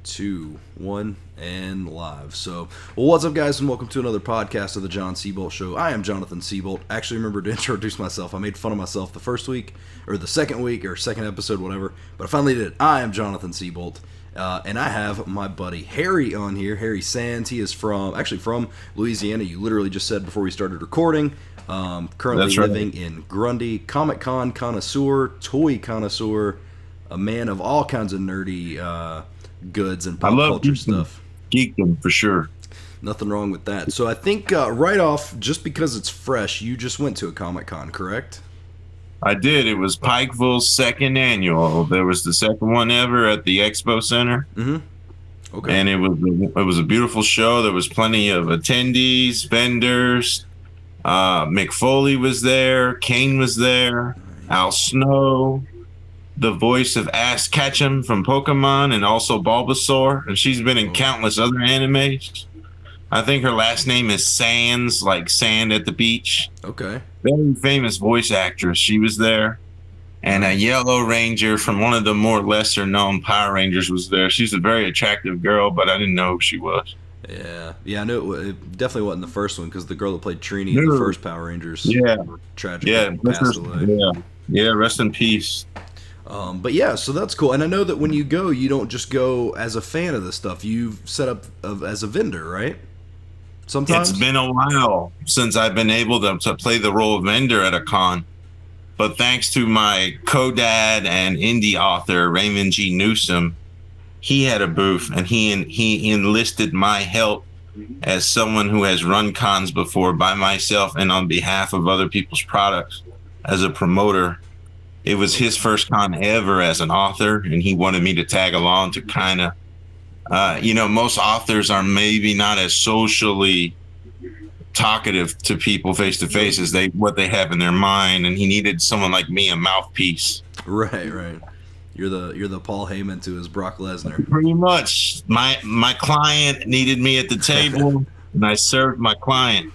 2, 1, and live. So, well, what's up, guys, and welcome to another podcast of the Jon Seabolt Show. I am Jonathan Seabolt. Actually, remember to introduce myself. I made fun of myself the first week, or the second week, or second episode, whatever. But I finally did it. I am Jonathan Seabolt, and I have my buddy Harry on here. Harry Sans. He is from Louisiana. You literally just said before we started recording. Currently That's right. living in Grundy. Comic-Con connoisseur, toy connoisseur, a man of all kinds of nerdy goods and pop culture stuff. Geekdom for sure. Nothing wrong with that. So I think right off, just because it's fresh, you just went to a Comic-Con, correct? I did. It was Pikeville's second annual. There was the second one ever at the Expo Center. Mm-hmm. Okay. And it was a beautiful show. There was plenty of attendees, vendors. Mick Foley was there. Kane was there. Al Snow, the voice of Ash Ketchum from Pokemon, and also Bulbasaur. And she's been in countless other animes. I think her last name is Sands, like sand at the beach. Okay. Very famous voice actress. She was there. And a Yellow Ranger from one of the more lesser known Power Rangers was there. She's a very attractive girl, but I didn't know who she was. Yeah, I knew it definitely wasn't the first one, because the girl that played Trini in the first Power Rangers tragically passed away. Yeah, rest in peace. But yeah, so that's cool. And I know that when you go, you don't just go as a fan of this stuff. You've set up as a vendor, right? Sometimes? It's been a while since I've been able to play the role of vendor at a con. But thanks to my co-dad and indie author, Raymond G. Newsom, he had a booth, and he enlisted my help as someone who has run cons before by myself and on behalf of other people's products as a promoter. It was his first con ever as an author, and he wanted me to tag along to kind of, most authors are maybe not as socially talkative to people face to face as what they have in their mind, and he needed someone like me, a mouthpiece. Right. You're the Paul Heyman to his Brock Lesnar. Pretty much. My client needed me at the table, and I served my client.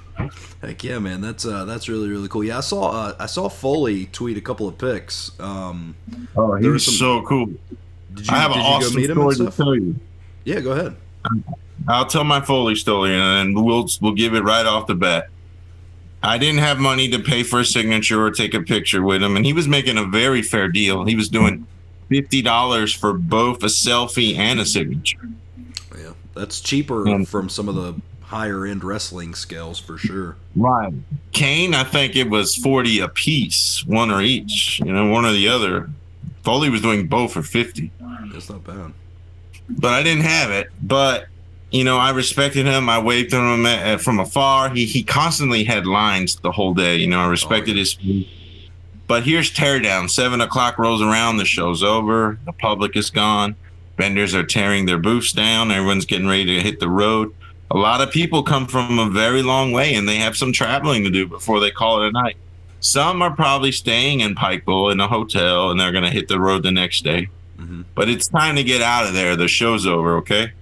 Heck yeah, man! That's really, really cool. Yeah, I saw Foley tweet a couple of pics. He was so cool. I have an awesome story to tell you. Yeah, go ahead. I'll tell my Foley story, and then we'll give it right off the bat. I didn't have money to pay for a signature or take a picture with him, and he was making a very fair deal. He was doing $50 for both a selfie and a signature. Yeah, that's cheaper from some of the higher end wrestling scales for sure. Right. Kane, I think it was 40 a piece, one or each, one or the other. Foley was doing both for 50. That's not bad. But I didn't have it. But I respected him. I waved to him from afar. He constantly had lines the whole day. I respected his speed. But here's teardown. 7 o'clock rolls around. The show's over. The public is gone. Vendors are tearing their booths down. Everyone's getting ready to hit the road. A lot of people come from a very long way, and they have some traveling to do before they call it a night. Some are probably staying in Pikeville in a hotel, and they're going to hit the road the next day. Mm-hmm. But it's time to get out of there. The show's over, okay?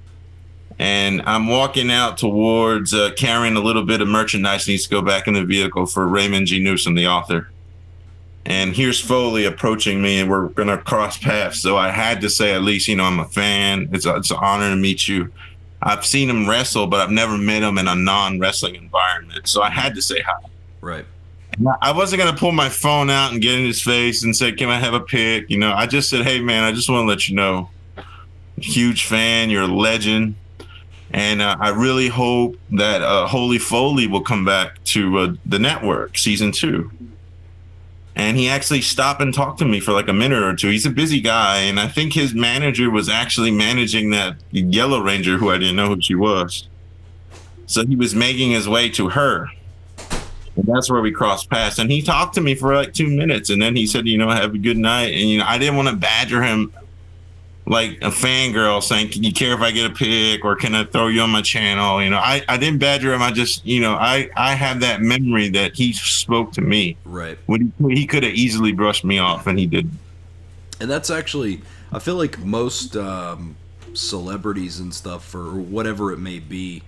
And I'm walking out towards carrying a little bit of merchandise needs to go back in the vehicle for Raymond G. Newsom, the author. And here's Foley approaching me, and we're going to cross paths. So I had to say, at least, I'm a fan. It's an honor to meet you. I've seen him wrestle, but I've never met him in a non-wrestling environment. So I had to say hi. Right. I wasn't going to pull my phone out and get in his face and say, can I have a pic? I just said, hey, man, I just want to let you know. Huge fan. You're a legend. And I really hope that Holy Foley will come back to the network, season 2. And he actually stopped and talked to me for like a minute or two. He's a busy guy. And I think his manager was actually managing that Yellow Ranger, who I didn't know who she was. So he was making his way to her. And that's where we crossed paths. And he talked to me for like 2 minutes. And then he said, have a good night. And, I didn't want to badger him like a fangirl saying, can you care if I get a pic, or can I throw you on my channel? I didn't badger him. I just, I have that memory that he spoke to me. Right. When he could have easily brushed me off, and he didn't. And that's actually, I feel like most celebrities and stuff, or whatever it may be,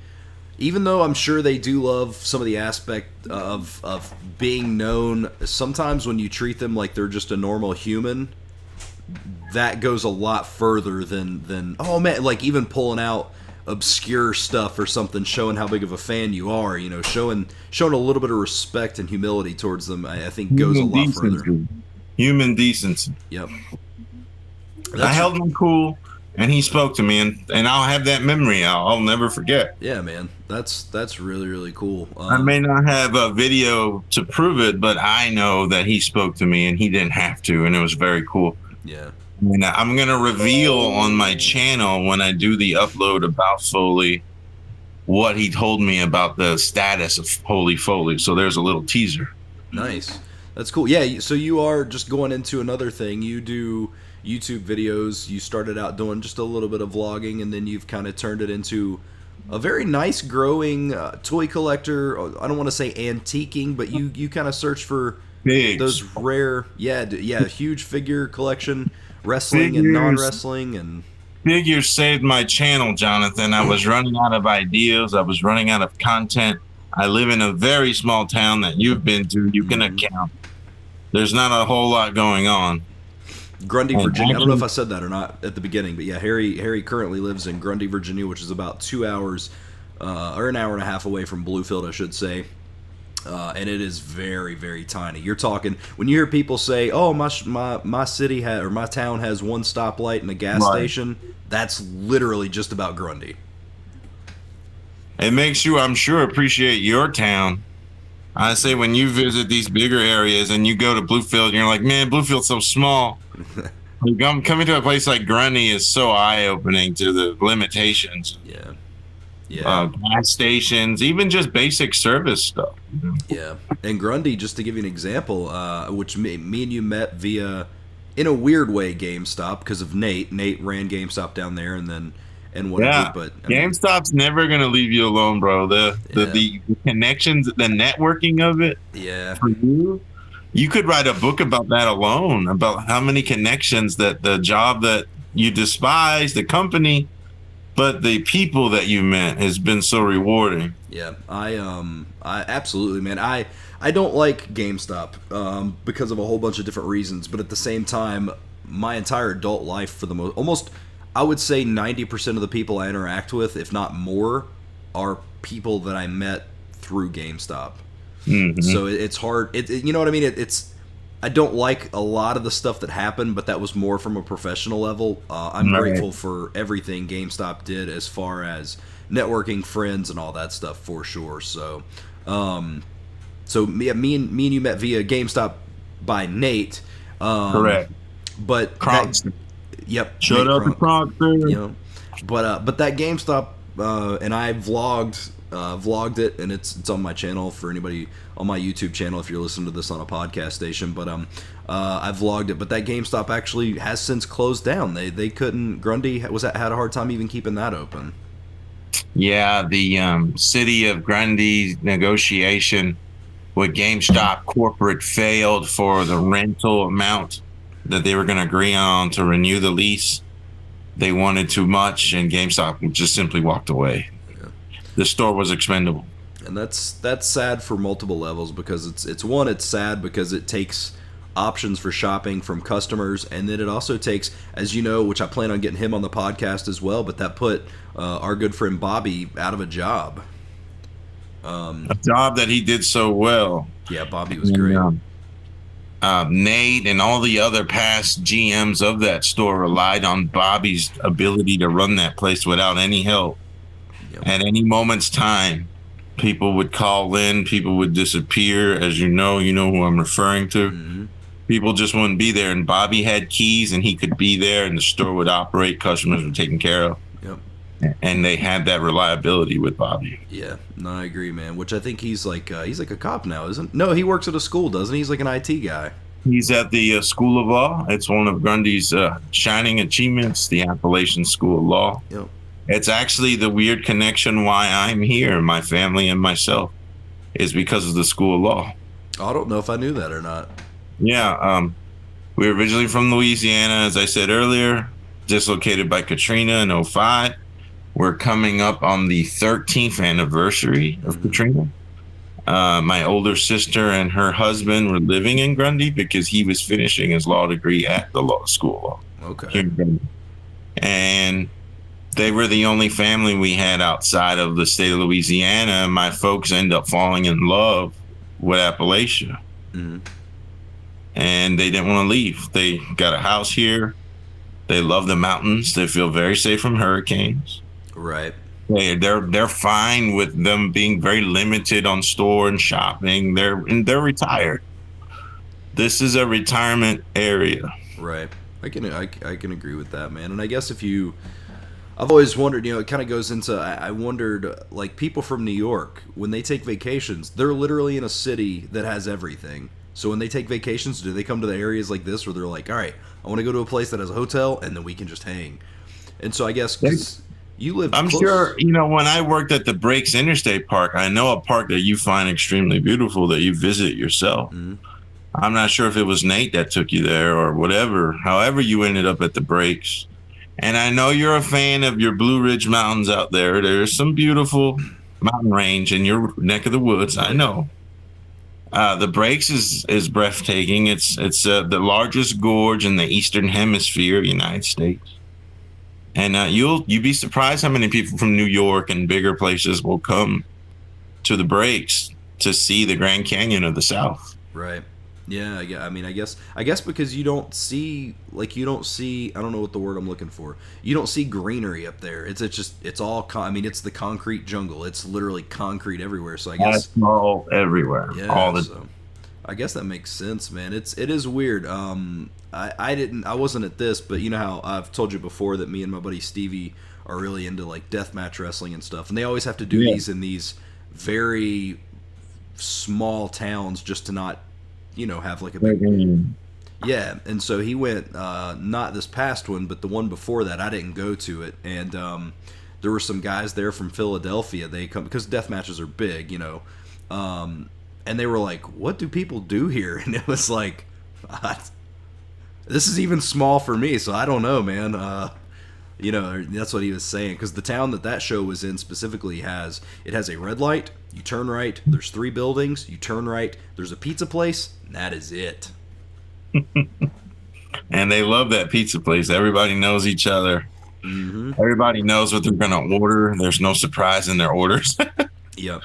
even though I'm sure they do love some of the aspect of being known, sometimes when you treat them like they're just a normal human, that goes a lot further than oh man, like even pulling out obscure stuff or something, showing how big of a fan you are, you know, showing a little bit of respect and humility towards them, I think goes a lot further. Human decency. Yep. I held him cool, and he spoke to me, and I'll have that memory. I'll never forget. Yeah, man, that's really, really cool. I may not have a video to prove it, but I know that he spoke to me, and he didn't have to, and it was very cool. Yeah. And I'm going to reveal on my channel when I do the upload about Foley what he told me about the status of Holy Foley. So there's a little teaser. Nice. That's cool. Yeah, so you are just going into another thing. You do YouTube videos. You started out doing just a little bit of vlogging, and then you've kind of turned it into a very nice growing toy collector. I don't want to say antiquing, but you kind of search for those rare, huge figure collection. Wrestling and non-wrestling and figures saved my channel, Jonathan. I was running out of ideas. I was running out of content. I live in a very small town that you've been to. You can account. There's not a whole lot going on. Grundy, Virginia. I don't know if I said that or not at the beginning, but yeah, Harry currently lives in Grundy, Virginia, which is about 2 hours or an hour and a half away from Bluefield, I should say. And it is very, very tiny. You're talking when you hear people say, "Oh, my city or my town has one stoplight and a gas station." That's literally just about Grundy. It makes you, I'm sure, appreciate your town. I say when you visit these bigger areas and you go to Bluefield, and you're like, "Man, Bluefield's so small." Coming to a place like Grundy is so eye-opening to the limitations. Yeah. Gas stations, even just basic service stuff. Yeah, and Grundy, just to give you an example, which me and you met via, in a weird way, GameStop because of Nate. Nate ran GameStop down there, and whatnot. But I mean, GameStop's never gonna leave you alone, bro. The connections, the networking of it. Yeah. For you could write a book about that alone, about how many connections that the job that you despise, the company. But the people that you met has been so rewarding. Yeah, I absolutely, man. I don't like GameStop because of a whole bunch of different reasons. But at the same time, my entire adult life, for the almost, I would say 90% of the people I interact with, if not more, are people that I met through GameStop. Mm-hmm. So it's hard. You know what I mean? It's. I don't like a lot of the stuff that happened, but that was more from a professional level. I'm grateful for everything GameStop did as far as networking, friends, and all that stuff for sure. So, me and you met via GameStop by Nate. Correct. But yep. Shut up, Cronkster. You know, but that GameStop and I vlogged it, and it's on my channel for anybody on my YouTube channel if you're listening to this on a podcast station. But I vlogged it. But that GameStop actually has since closed down. They couldn't. Grundy had a hard time even keeping that open. Yeah, the city of Grundy negotiation with GameStop corporate failed for the rental amount that they were going to agree on to renew the lease. They wanted too much, and GameStop just simply walked away. The store was expendable, and that's sad for multiple levels because it's sad because it takes options for shopping from customers, and then it also takes, as you know, which I plan on getting him on the podcast as well, but that put our good friend Bobby out of a job. A job that he did so well. Yeah, Bobby was great. Nate and all the other past GMs of that store relied on Bobby's ability to run that place without any help. At any moment's time, people would call in, people would disappear. As you know who I'm referring to. Mm-hmm. People just wouldn't be there, and Bobby had keys, and he could be there, and the store would operate. Customers were taken care of. Yep. And they had that reliability with Bobby. Yeah, no, I agree, man. Which I think he's like a cop now, isn't? No, he works at a school, doesn't he? He's like an IT guy. He's at the School of Law. It's one of Grundy's shining achievements, the Appalachian School of Law. Yep. It's actually the weird connection why I'm here, my family and myself, is because of the School of Law. I don't know if I knew that or not. Yeah, we were originally from Louisiana, as I said earlier, dislocated by Katrina in 2005. We're coming up on the 13th anniversary of Katrina. My older sister and her husband were living in Grundy because he was finishing his law degree at the School of Law. Okay. And they were the only family we had outside of the state of Louisiana. My folks end up falling in love with Appalachia. Mm-hmm. And they didn't want to leave. They got a house here. They love the mountains. They feel very safe from hurricanes. Right. They're fine with them being very limited on store and shopping. They're retired. This is a retirement area. Right. I can agree with that, man. And I guess I've always wondered, it kind of goes into, I wondered, like, people from New York, when they take vacations, they're literally in a city that has everything. So when they take vacations, do they come to the areas like this where they're like, all right, I want to go to a place that has a hotel and then we can just hang? And so I guess 'cause you live I'm close. sure, when I worked at the Breaks Interstate Park, I know a park that you find extremely beautiful that you visit yourself. Mm-hmm. I'm not sure if it was Nate that took you there or whatever, however you ended up at the Breaks. And I know you're a fan of your Blue Ridge Mountains out there. There's some beautiful mountain range in your neck of the woods. I know. The Breaks is breathtaking. It's the largest gorge in the Eastern Hemisphere, United States. And you'd be surprised how many people from New York and bigger places will come to the Breaks to see the Grand Canyon of the South. Right. Yeah, I mean, I guess because you don't see, I don't know what the word I'm looking for. You don't see greenery up there. It's all, it's the concrete jungle. It's literally concrete everywhere. So I guess all everywhere. Yeah. All So I guess that makes sense, man. It is weird. I wasn't at this, but you know how I've told you before that me and my buddy Stevie are really into like deathmatch wrestling and stuff, and they always have to do these in these very small towns just to not, have like a big. Yeah, and so he went, not this past one, but the one before that. I didn't go to it, and there were some guys there from Philadelphia. They come because death matches are big, and they were like, "What do people do here?" And it was like, "This is even small for me, so I don't know, man." That's what he was saying, because the town that show was in specifically has a red light. You turn right. There's 3 buildings. You turn right. There's a pizza place. And that is it. And they love that pizza place. Everybody knows each other. Mm-hmm. Everybody knows what they're going to order. There's no surprise in their orders. Yep.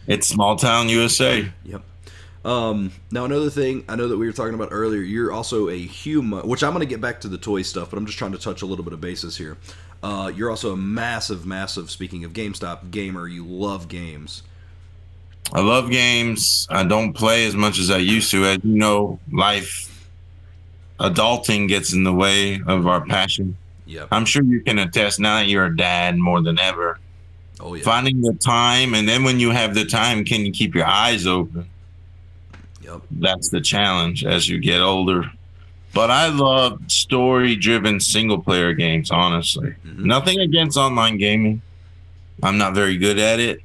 It's small town USA. Yep. Now another thing I know that we were talking about earlier, you're also a human, which I'm going to get back to the toy stuff, but I'm just trying to touch a little bit of basis here. You're also a massive, speaking of GameStop gamer. You love games. I love games. I don't play as much as I used to. As you know, adulting gets in the way of our passion. Yep. I'm sure you can attest now that you're a dad more than ever. Oh, yeah. Finding the time, and then when you have the time, can you keep your eyes open? Yep. That's the challenge as you get older. But I love story-driven single-player games, honestly. Mm-hmm. Nothing against online gaming. I'm not very good at it.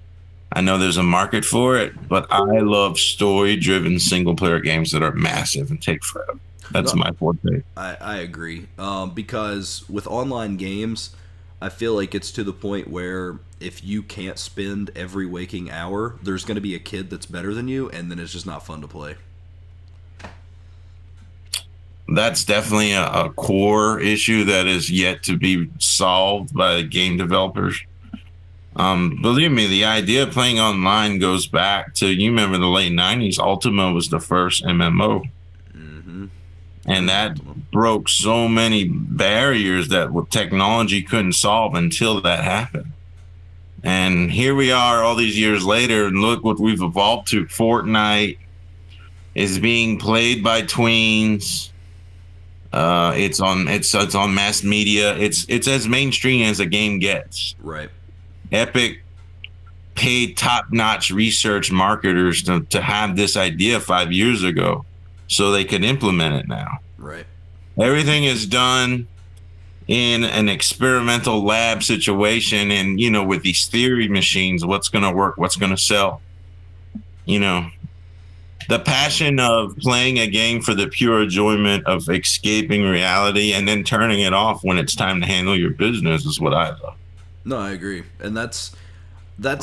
I know there's a market for it, but I love story-driven single-player games that are massive and take forever. That's my forte. I agree. Because with online games, I feel like it's to the point where if you can't spend every waking hour, there's going to be a kid that's better than you, and then it's just not fun to play. That's definitely a core issue that is yet to be solved by the game developers. Believe me, the idea of playing online goes back to, you remember the late 90s, Ultima was the first MMO. Mm-hmm. And that broke so many barriers that technology couldn't solve until that happened. And here we are all these years later, and look what we've evolved to. Fortnite is being played by tweens. It's on mass media. It's as mainstream as a game gets. Right. Epic paid top-notch research marketers to have this idea 5 years ago so they could implement it now. Right. Everything is done in an experimental lab situation, and with these theory machines, what's going to work, what's going to sell. The passion of playing a game for the pure enjoyment of escaping reality and then turning it off when it's time to handle your business is what I love. No, I agree. And that's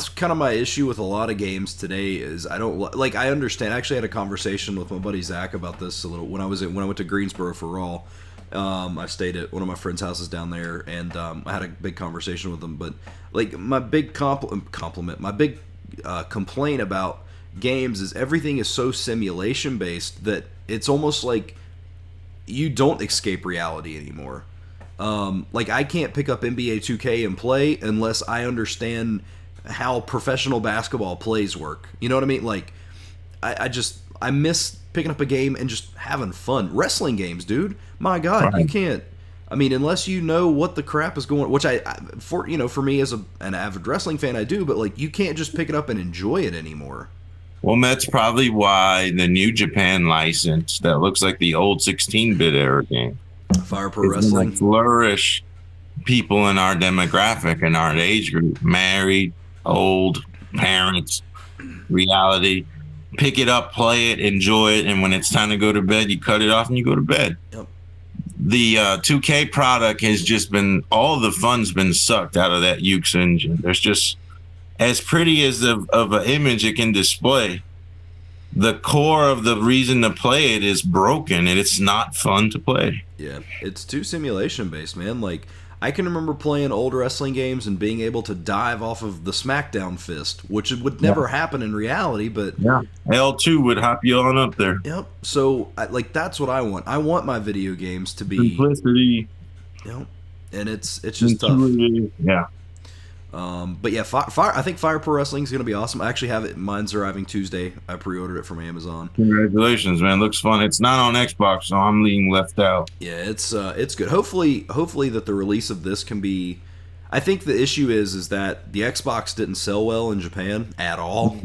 kind of my issue with a lot of games today is I don't like, I understand. I actually had a conversation with my buddy Zach about this a little when I went to Greensboro for Raw. I stayed at one of my friends' houses down there, and I had a big conversation with them. But like my big compliment, my big complaint about games is everything is so simulation based that it's almost like you don't escape reality anymore. Like I can't pick up NBA 2K and play unless I understand how professional basketball plays work. You know what I mean? Like I miss picking up a game and just having fun. Wrestling games, dude. My God, Right. you can't. I mean, unless you know what the crap is going, which for me as an avid wrestling fan, I do. But like, you can't just pick it up and enjoy it anymore. Well, that's probably why the New Japan license that looks like the old 16-bit era game Fire Pro is gonna Wrestling. flourish people in our demographic and our age group, married, old, parents, reality. Pick it up, play it, enjoy it, and when it's time to go to bed, you cut it off and you go to bed. Yep. The 2K product has just been, all the fun's been sucked out of that Ukes engine. There's just, as pretty as of an image it can display, the core of the reason to play it is broken and it's not fun to play. Yeah, it's too simulation based, man. Like I can remember playing old wrestling games and being able to dive off of the SmackDown fist, which would never happen in reality. But Yeah, L2 would hop you on up there. yep. So like that's what I want. I want my video games to be, Simplicity. and it's just tough. Intuitive. Yeah. But yeah, I think Fire Pro Wrestling is gonna be awesome. I actually have it. Mine's arriving Tuesday. I pre-ordered it from Amazon. Congratulations, man. Looks fun. It's not on Xbox, so I'm being left out. Yeah, it's good. Hopefully that the release of this can be. I think the issue is that the Xbox didn't sell well in Japan at all,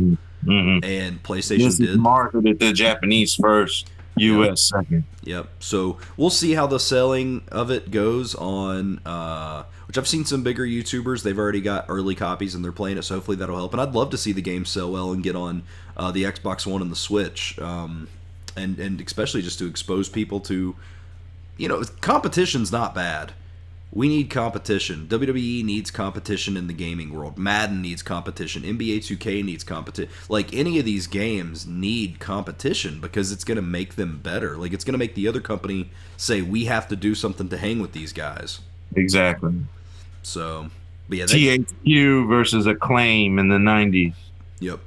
Mm-hmm. and PlayStation This is did. marketed to Japanese first, US second. Yep. So we'll see how the selling of it goes on. Which I've seen some bigger YouTubers. They've already got early copies and they're playing it. So hopefully that'll help. And I'd love to see the game sell well and get on the Xbox One and the Switch. And especially just to expose people to, competition's not bad. We need competition. WWE needs competition in the gaming world. Madden needs competition. NBA 2K needs competition. Like, any of these games need competition because it's going to make them better. Like, it's going to make the other company say, we have to do something to hang with these guys. Exactly. So, but yeah. THQ versus Acclaim in the 90s. Yep.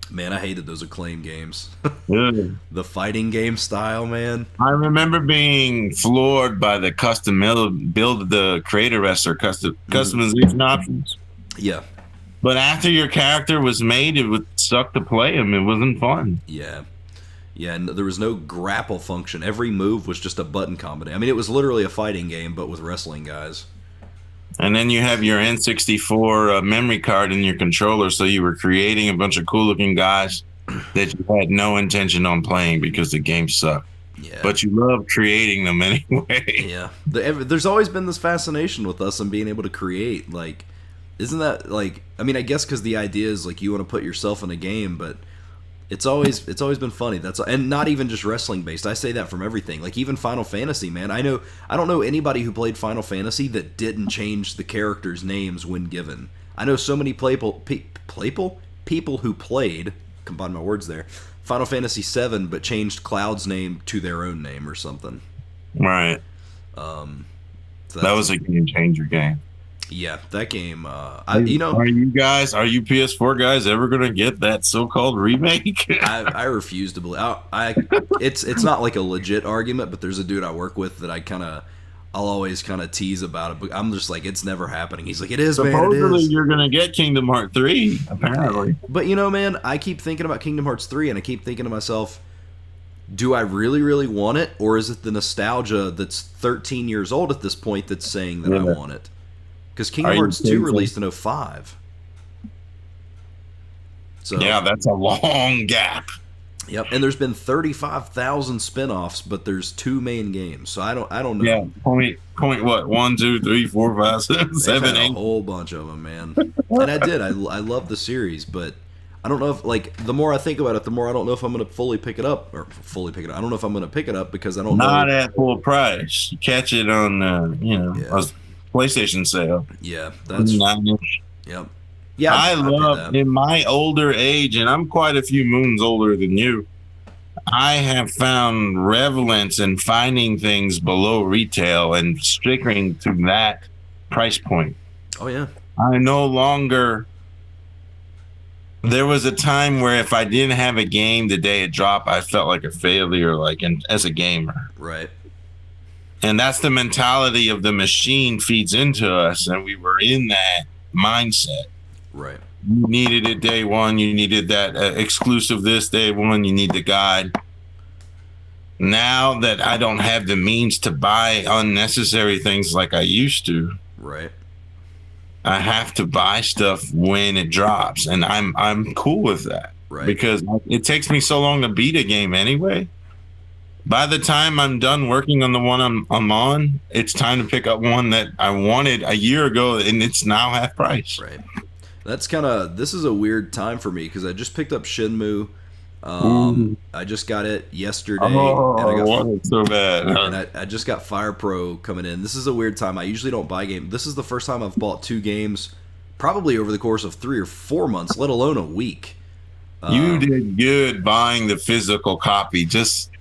Man, I hated those Acclaim games. Good. The fighting game style, man. I remember being floored by the custom build the creator wrestler customization options. Yeah. But after your character was made, it would suck to play him. It wasn't fun. Yeah. Yeah, and there was no grapple function. Every move was just a button combination. I mean, it was literally a fighting game, but with wrestling guys. And then you have your N64 memory card in your controller, so you were creating a bunch of cool-looking guys that you had no intention on playing because the game sucked. Yeah. But you love creating them anyway. Yeah. There's always been this fascination with us and being able to create. Like, isn't that, like, I mean, I guess because the idea is, like, you want to put yourself in a game, but it's always been funny. And not even just wrestling based. I say that from everything. Like even Final Fantasy, man. I don't know anybody who played Final Fantasy that didn't change the characters' names when given. I know so many people who played, combine my words there, Final Fantasy VII, but changed Cloud's name to their own name or something. Right. So that was a game changer game. Yeah, that game. Are you PS4 guys ever gonna get that so-called remake? I refuse to believe. It's not like a legit argument, but there's a dude I work with that I'll always kind of tease about it. But I'm just like, it's never happening. He's like, it is, man. Supposedly It is. you're gonna get Kingdom Hearts 3, apparently. But man, I keep thinking about Kingdom Hearts 3, and I keep thinking to myself, do I really, really want it, or is it the nostalgia that's 13 years old at this point that's saying that I want it? Because Kingdom Hearts 2 released in 2005. So yeah, that's a long gap. Yep, and there's been 35,000 spin-offs, but there's 2 main games. So I don't know. Yeah, point what? 1, 2, 3, 4, 5, 6, 7, 8. A whole bunch of them, man. And I love the series, but I don't know if, like, the more I think about it, the more I don't know if I'm going to fully pick it up. I don't know if I'm going to pick it up because I don't know. Not at full price. You catch it on, a PlayStation sale. Yeah, that's yep. Yeah, I love in my older age, and I'm quite a few moons older than you. I have found relevance in finding things below retail and sticking to that price point. Oh yeah. I no longer. There was a time where if I didn't have a game the day it dropped, I felt like a failure, as a gamer. Right. And that's the mentality of the machine feeds into us, and we were in that mindset. Right. You needed it day one. You needed that exclusive this day one. You need the guide. Now that I don't have the means to buy unnecessary things like I used to, Right. I have to buy stuff when it drops, and I'm cool with that. Right. Because it takes me so long to beat a game anyway. By the time I'm done working on the one I'm on, it's time to pick up one that I wanted a year ago, and it's now half price. Right. This is a weird time for me because I just picked up Shenmue. I just got it yesterday. Oh, and I want it so bad. And I just got Fire Pro coming in. This is a weird time. I usually don't buy games. This is the first time I've bought 2 games probably over the course of 3 or 4 months, let alone a week. You did good buying the physical copy. Just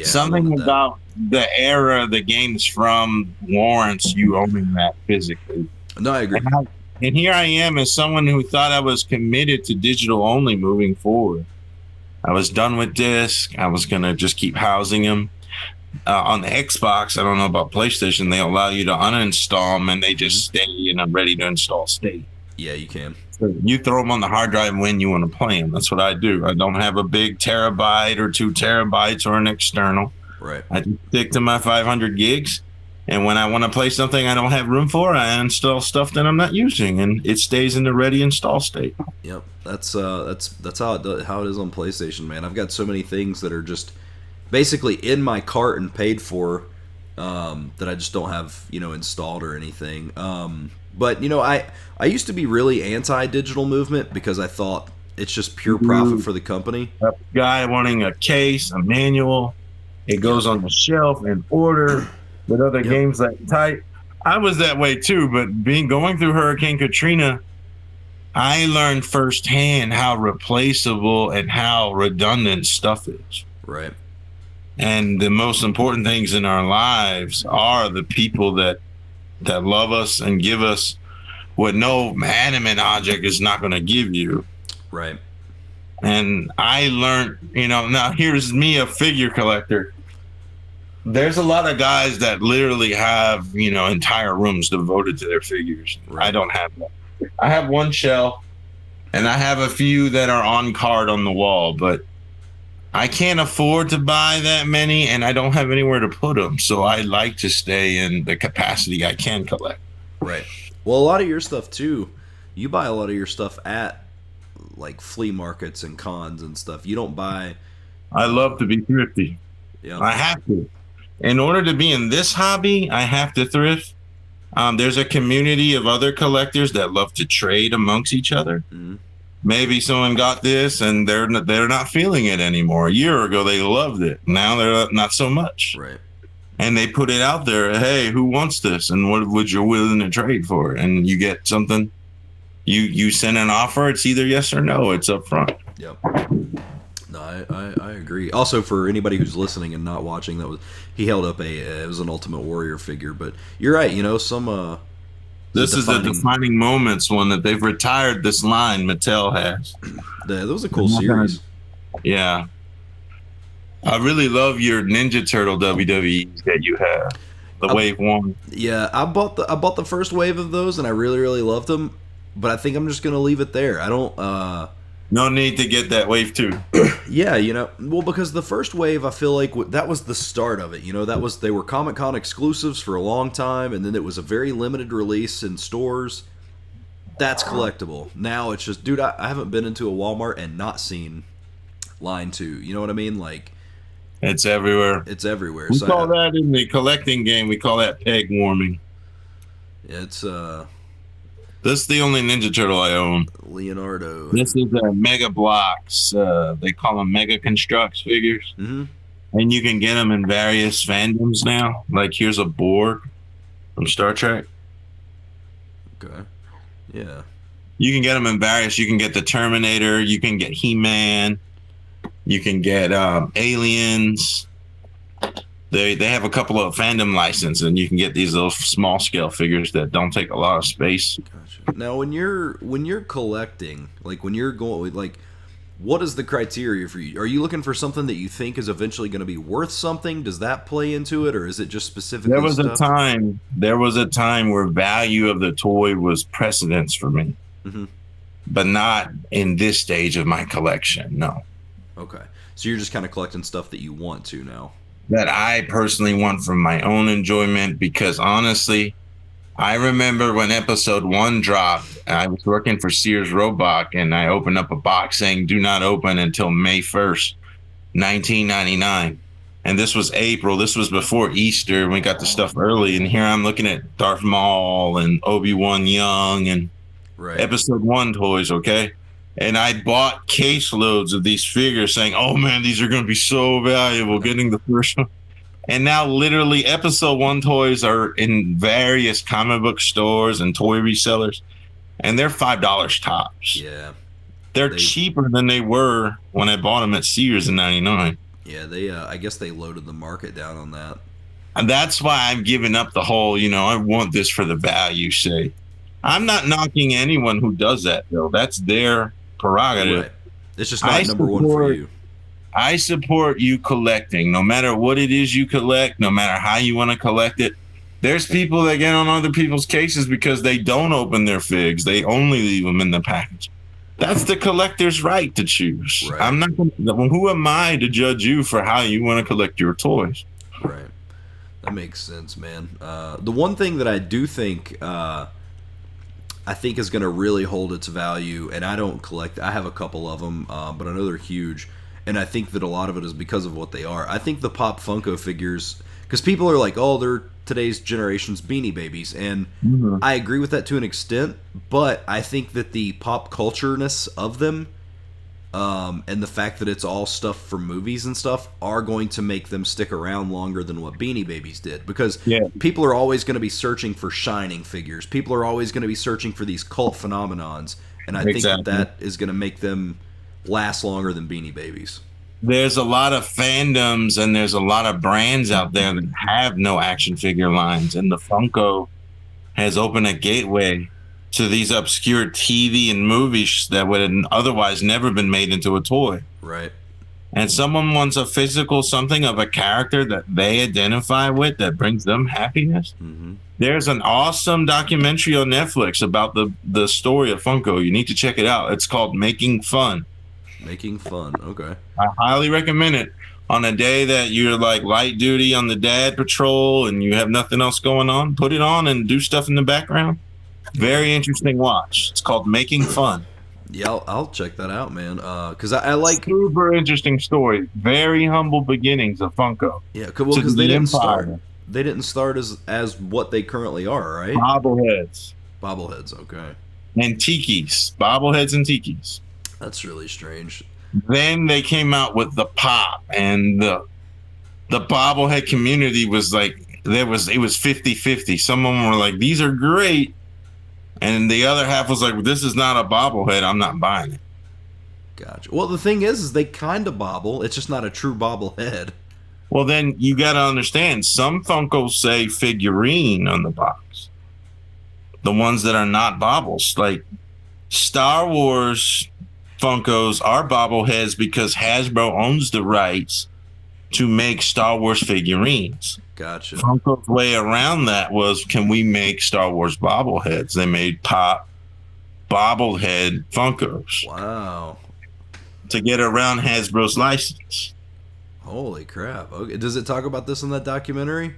something about the era the game's from warrants you owning that physically. No, I agree. And here I am as someone who thought I was committed to digital only moving forward. I was done with disc. I was going to just keep housing them. On the Xbox, I don't know about PlayStation, they allow you to uninstall them and they just stay in a ready to install state. Yeah, you can. So you throw them on the hard drive when you want to play them. That's what I do. I don't have a big terabyte or 2 terabytes or an external. Right. I just stick to my 500 gigs. And when I want to play something I don't have room for, I install stuff that I'm not using, and it stays in the ready install state. Yep, that's how it is on PlayStation, man. I've got so many things that are just basically in my cart and paid for that I just don't have installed or anything. But I used to be really anti-digital movement because I thought it's just pure profit for the company. A guy wanting a case, a manual, it goes on the shelf in order. With other games that type, I was that way too. But going through Hurricane Katrina, I learned firsthand how replaceable and how redundant stuff is. Right. And the most important things in our lives are the people that love us and give us what no animate object is not going to give you. Right. And I learned, now here's me, a figure collector. There's a lot of guys that literally have, entire rooms devoted to their figures. Right. I don't have that. I have one shelf, and I have a few that are on card on the wall, but I can't afford to buy that many, and I don't have anywhere to put them. So I like to stay in the capacity I can collect. Right. Well, a lot of your stuff, too, you buy a lot of your stuff at, like, flea markets and cons and stuff. You don't buy... I love to be thrifty. Yeah. I have to. In order to be in this hobby, I have to thrift. There's a community of other collectors that love to trade amongst each other. Mm-hmm. Maybe someone got this and they're not feeling it anymore. A year ago, they loved it. Now they're not so much. Right. And they put it out there. Hey, who wants this? And what would you willing to trade for it? And you get something. You send an offer. It's either yes or no. It's up front. Yep. No, I agree. Also, for anybody who's listening and not watching, he held up it was an Ultimate Warrior figure. But you're right. Some. This is the defining moments one that they've retired. This line Mattel has. That was a cool series. Yeah. I really love your Ninja Turtle WWEs that you have. The Wave 1. Yeah, I bought the first wave of those, and I really, really loved them. But I think I'm just gonna leave it there. I don't. No need to get that wave 2. Yeah, well, because the first wave, I feel like that was the start of it. They were Comic-Con exclusives for a long time, and then it was a very limited release in stores. That's collectible. Now it's just, dude, I haven't been into a Walmart and not seen Line 2. You know what I mean? Like, it's everywhere. It's everywhere. We call that in the collecting game. We call that peg warming. It's This is the only Ninja Turtle I own. Leonardo. This is Mega Blocks. They call them Mega Constructs figures. Mm-hmm. And you can get them in various fandoms now. Like, here's a Borg from Star Trek. Okay. Yeah. You can get them in various. You can get the Terminator. You can get He-Man. You can get Aliens. They have a couple of fandom licenses, and you can get these little small scale figures that don't take a lot of space. Gotcha. Now, when you're collecting, like when you're going, like, what is the criteria for you? Are you looking for something that you think is eventually going to be worth something? Does that play into it, or is it just specifically? There was a time where value of the toy was precedence for me, but not in this stage of my collection. No. Okay, so you're just kind of collecting stuff that you want to now. That I personally want for my own enjoyment, because honestly, I remember when episode 1 dropped, I was working for Sears Roebuck, and I opened up a box saying do not open until May 1st, 1999. And this was April. This was before Easter. We got the stuff early, and here I'm looking at Darth Maul and Obi-Wan Young and episode 1 toys, okay? And I bought caseloads of these figures saying, oh man, these are going to be so valuable, getting the first one. And now literally episode 1 toys are in various comic book stores and toy resellers, and they're $5 tops. Yeah. They're cheaper than they were when I bought them at Sears in 99. Yeah, they I guess they loaded the market down on that. And that's why I'm giving up the whole, I want this for the value sake. I'm not knocking anyone who does that, though. That's their prerogative. Right. It's just not number one for you. I support you collecting, no matter what it is you collect, no matter how you want to collect it. There's people that get on other people's cases because they don't open their figs. They only leave them in the package. That's the collector's right to choose. Right. I'm not. Who am I to judge you for how you want to collect your toys? Right. That makes sense, man. The one thing that I do think I think is going to really hold its value, and I don't collect. I have a couple of them, but I know they're huge, and I think that a lot of it is because of what they are. I think the Pop Funko figures, because people are like, oh, they're today's generation's Beanie Babies, and I agree with that to an extent, but I think that the pop culture-ness of them, and the fact that it's all stuff from movies and stuff, are going to make them stick around longer than what Beanie Babies did. Because people are always going to be searching for Shining figures. People are always going to be searching for these cult phenomenons. And I think that is going to make them last longer than Beanie Babies. There's a lot of fandoms and there's a lot of brands out there that have no action figure lines. And the Funko has opened a gateway to these obscure TV and movies that would have otherwise never been made into a toy. Right. And someone wants a physical something of a character that they identify with that brings them happiness. There's an awesome documentary on Netflix about the story of Funko. You need to check it out. It's called Making Fun. Making Fun. Okay. I highly recommend it. On a day that you're like light duty on the dad patrol and you have nothing else going on, put it on and do stuff in the background. Very interesting watch. It's called Making Fun. Yeah, I'll check that out, man. Because I like super interesting story. Very humble beginnings of Funko. Yeah, well, because they didn't start. They didn't start as what they currently are, right? Bobbleheads. Bobbleheads, okay. And tikis. Bobbleheads and tikis. That's really strange. Then they came out with the pop, and the bobblehead community was like, it was 50-50. Some of them were like, these are great. And the other half was like, this is not a bobblehead. I'm not buying it. Gotcha. Well, the thing is they kind of bobble. It's just not a true bobblehead. Well, then you got to understand, some Funkos say figurine on the box. The ones that are not bobbles. Like Star Wars Funkos are bobbleheads because Hasbro owns the rights to make Star Wars figurines. Gotcha. Funko's way around that was, can we make Star Wars bobbleheads? They made pop bobblehead Funkos. Wow. To get around Hasbro's license. Holy crap. Okay. Does it talk about this in that documentary?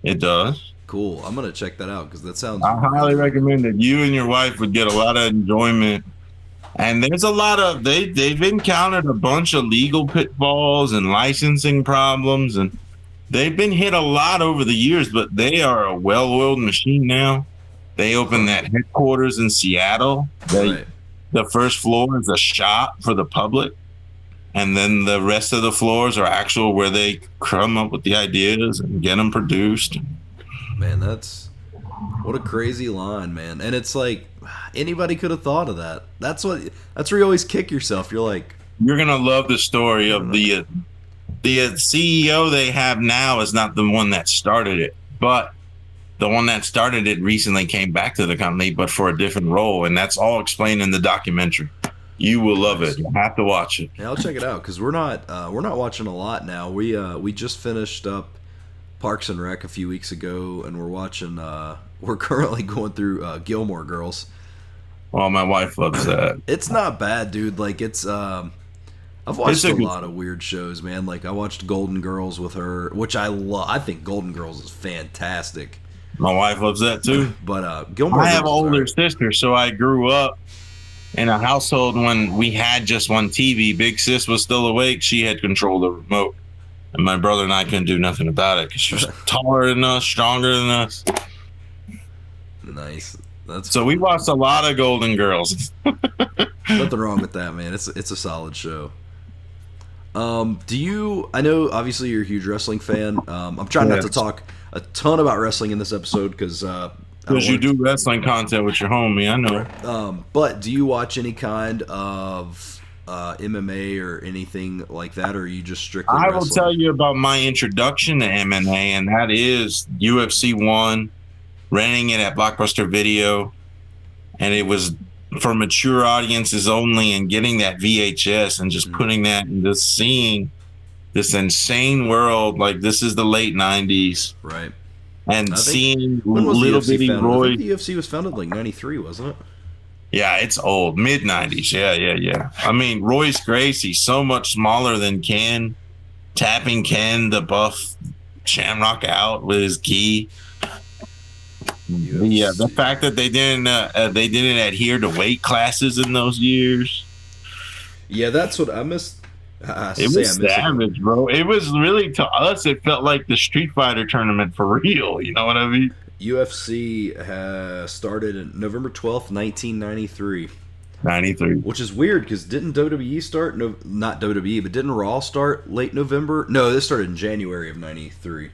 It does. Cool. I'm going to check that out because that sounds... I highly recommend it. You and your wife would get a lot of enjoyment. And there's a lot of... They've encountered a bunch of legal pitfalls and licensing problems, and they've been hit a lot over the years, but they are a well-oiled machine now. They opened that headquarters in Seattle. The first floor is a shop for the public, and then the rest of the floors are actual where they come up with the ideas and get them produced. Man, that's... What a crazy line, man. And it's like, anybody could have thought of that. That's where you always kick yourself. You're like, You're gonna love the story of the CEO they have now is not the one that started it, but the one that started it recently came back to the company, but for a different role, and that's all explained in the documentary. You will love it. You have to watch it. Yeah, I'll check it out because we're not watching a lot now. We just finished up Parks and Rec a few weeks ago, and we're watching. We're currently going through Gilmore Girls. Well, my wife loves that. It's not bad, dude. Like I've watched a lot of weird shows, man. Like I watched Golden Girls with her, which I love. I think Golden Girls is fantastic. My wife loves that too. But Gilmore Girls. I have an older sister, so I grew up in a household when we had just one TV. Big sis was still awake. She had control of the remote. And my brother and I couldn't do nothing about it because she was taller than us, stronger than us. Nice. So we watched a lot of Golden Girls. Nothing wrong with that, man. It's a solid show. I know obviously you're a huge wrestling fan. I'm trying not to talk a ton about wrestling in this episode because you do wrestling content with your homie, I know. But do you watch any kind of MMA or anything like that, or are you just strictly I wrestling? will tell you about my introduction to MMA, and that is UFC 1, renting it at Blockbuster Video, and it was for mature audiences only, and getting that VHS and just putting that and just seeing this insane world. Like, this is the late 90s. Right. And seeing little bitty Roy. I think the UFC was founded like 93, wasn't it? Yeah, it's old. Mid 90s. Yeah. I mean, Royce Gracie, so much smaller than Ken, tapping Ken to buff Shamrock out with his gi. Yeah, the fact that they didn't adhere to weight classes in those years. Yeah, that's what I missed. It was savage, bro. It was really, to us, it felt like the Street Fighter tournament for real. You know what I mean? UFC started in November 12th, 1993. 93. Which is weird because didn't WWE start? No, not WWE, but didn't Raw start late November? No, this started in January of 93.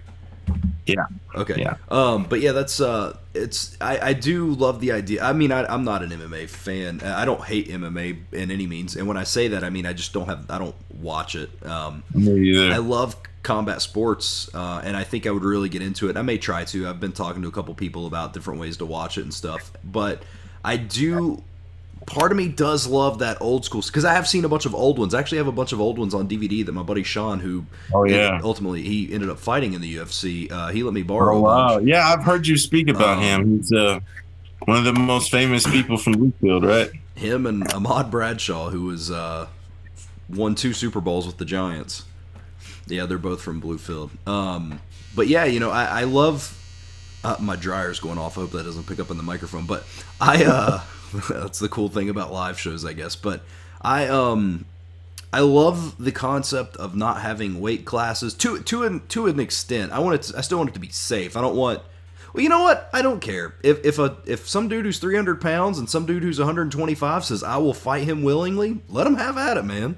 Yeah. Okay. Yeah. But yeah, that's I do love the idea. I mean, I'm not an MMA fan. I don't hate MMA in any means. And when I say that, I mean I don't watch it. Me either. I love combat sports, and I think I would really get into it. I may try to. I've been talking to a couple people about different ways to watch it and stuff. But I do. Part of me does love that old school, because I have seen a bunch of old ones. I actually have a bunch of old ones on DVD that my buddy Sean, who ultimately he ended up fighting in the UFC, he let me borrow. Oh wow, yeah, I've heard you speak about him. He's one of the most famous people from Bluefield, right? Him and Ahmad Bradshaw, who was won 2 Super Bowls with the Giants. Yeah, they're both from Bluefield. But yeah, you know, I love my dryer's going off. I hope that doesn't pick up in the microphone. But that's the cool thing about live shows, I guess. But I love the concept of not having weight classes to an extent. I still want it to be safe. I don't want. Well, you know what? I don't care if some dude who's 300 pounds and some dude who's 125 says I will fight him willingly. Let him have at it, man.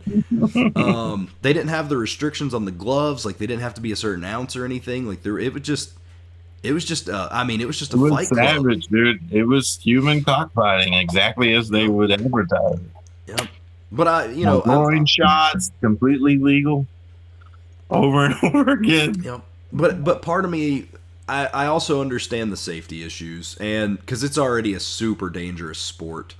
They didn't have the restrictions on the gloves. Like they didn't have to be a certain ounce or anything. Like it was just a fight club. Savage, dude. It was human cockfighting, exactly as they would advertise. Yep. But throwing shots, completely legal, over and over again. Yep. But part of me, I also understand the safety issues, and because it's already a super dangerous sport,